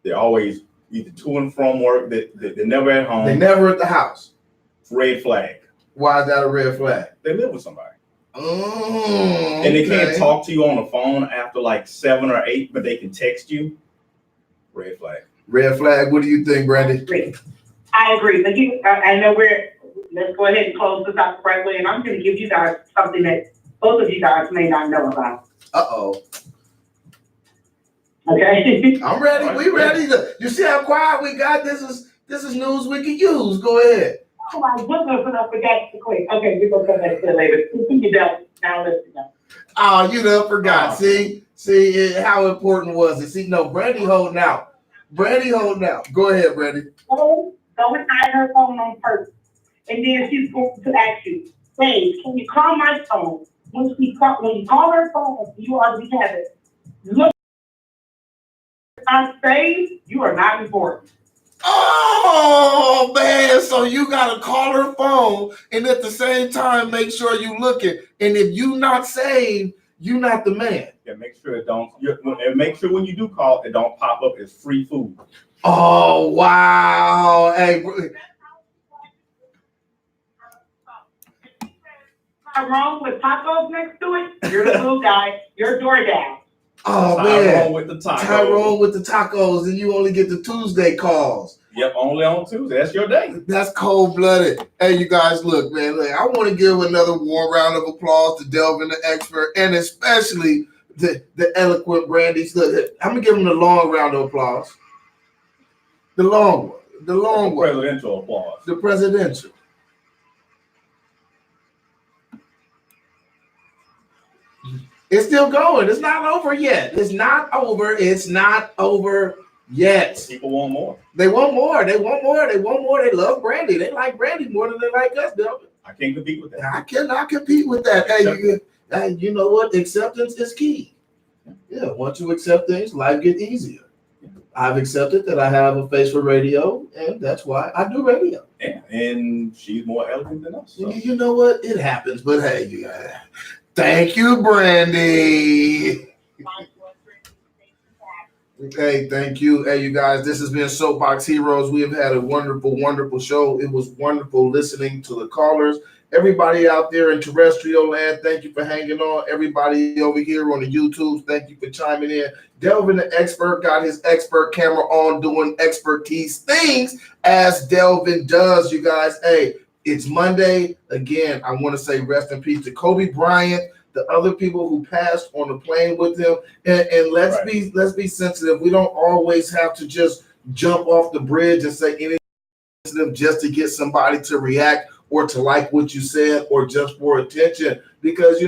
they're always either to and from work, they're never at home. They're never at the house. Red flag. Why is that a red flag? They live with somebody. Oh, and they can't talk to you on the phone after like 7 or 8, but they can text you. Red flag. Red flag. What do you think, Brandy? I agree. But I know let's go ahead and close this out the right way. And I'm going to give you guys something that both of you guys may not know about. Uh-oh. Okay. I'm ready. We ready. You see how quiet we got? This is news we can use. Go ahead. Oh my goodness, and I forgot to quick. Okay, we're going to come back to that later. You done. Now let's go. Oh, you done forgot. See how important was it? See, no, Brandy holding out. Go ahead, Brandy. Go inside her phone on purpose. And then she's going to ask you, babe, can you call my phone? When you call her phone, you already have it. Look, I'm saved, you are not important. Oh, man. So you got to call her phone and at the same time make sure you looking. And if you not saved, you not the man. Yeah, make sure and make sure when you do call, it don't pop up as free food. Oh, wow. Hey, Wrong with tacos next to it? You're the blue guy. You're DoorDash. Oh, Tyrone man. with the tacos. Tyrone with the tacos, and you only get the Tuesday calls. Yep, only on Tuesday. That's your day. That's cold-blooded. Hey, you guys, look, man. Look, I want to give another warm round of applause to Delvin the expert, and especially the eloquent Brandy. Look, I'm going to give him the long round of applause. The long one. The long one. Presidential applause. The presidential. It's still going. It's not over yet. It's not over. It's not over yet. People want more. They want more. They want more. They want more. They love Brandy. They like Brandy more than they like us, Delvin. I can't compete with that. I cannot compete with that. Hey, you know what? Acceptance is key. Yeah, once you accept things, life gets easier. I've accepted that I have a face for radio, and that's why I do radio. Yeah, and she's more elegant than us. So. You know what? It happens, but hey, thank you, Brandy. Hey, thank you. Hey, you guys, this has been Soapbox Heroes. We have had a wonderful, wonderful show. It was wonderful listening to the callers. Everybody out there in terrestrial land, thank you for hanging on. Everybody over here on the YouTube, thank you for chiming in. Delvin the expert got his expert camera on doing expertise things as Delvin does, you guys. Hey, it's Monday. Again, I want to say rest in peace to Kobe Bryant, the other people who passed on the plane with him. And let's be sensitive. We don't always have to just jump off the bridge and say anything sensitive just to get somebody to react or to like what you said or just for attention, because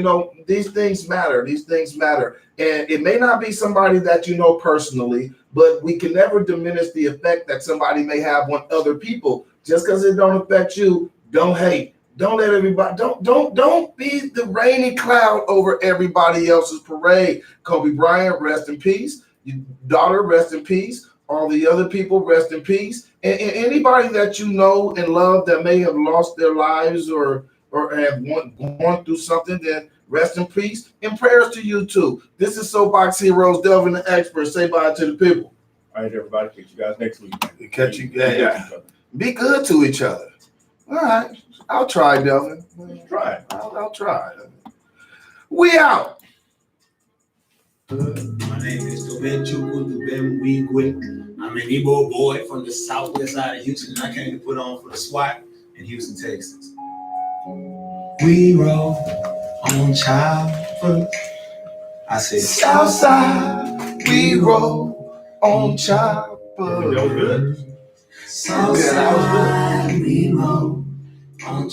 these things matter. These things matter. And it may not be somebody that you know personally, but we can never diminish the effect that somebody may have on other people. Just because it don't affect you, don't hate. Don't let everybody, don't be the rainy cloud over everybody else's parade. Kobe Bryant, rest in peace. Your daughter, rest in peace. All the other people, rest in peace. And anybody that you know and love that may have lost their lives or have gone through something, then rest in peace. And prayers to you too. This is Soapbox Heroes, Delvin the expert. Say bye to the people. All right, everybody. Catch you guys next week. Catch you guys. Be good to each other. All right. I'll try, Delvin. Try. I'll try. We out. My name is Dubem Chukwu Dubem Wigwe. I'm an Igbo boy from the southwest side of Houston. I came to put on for the SWAT in Houston, Texas. We roll on chopper. I said Southside, we roll on chopper. That was good. Southside, we roll on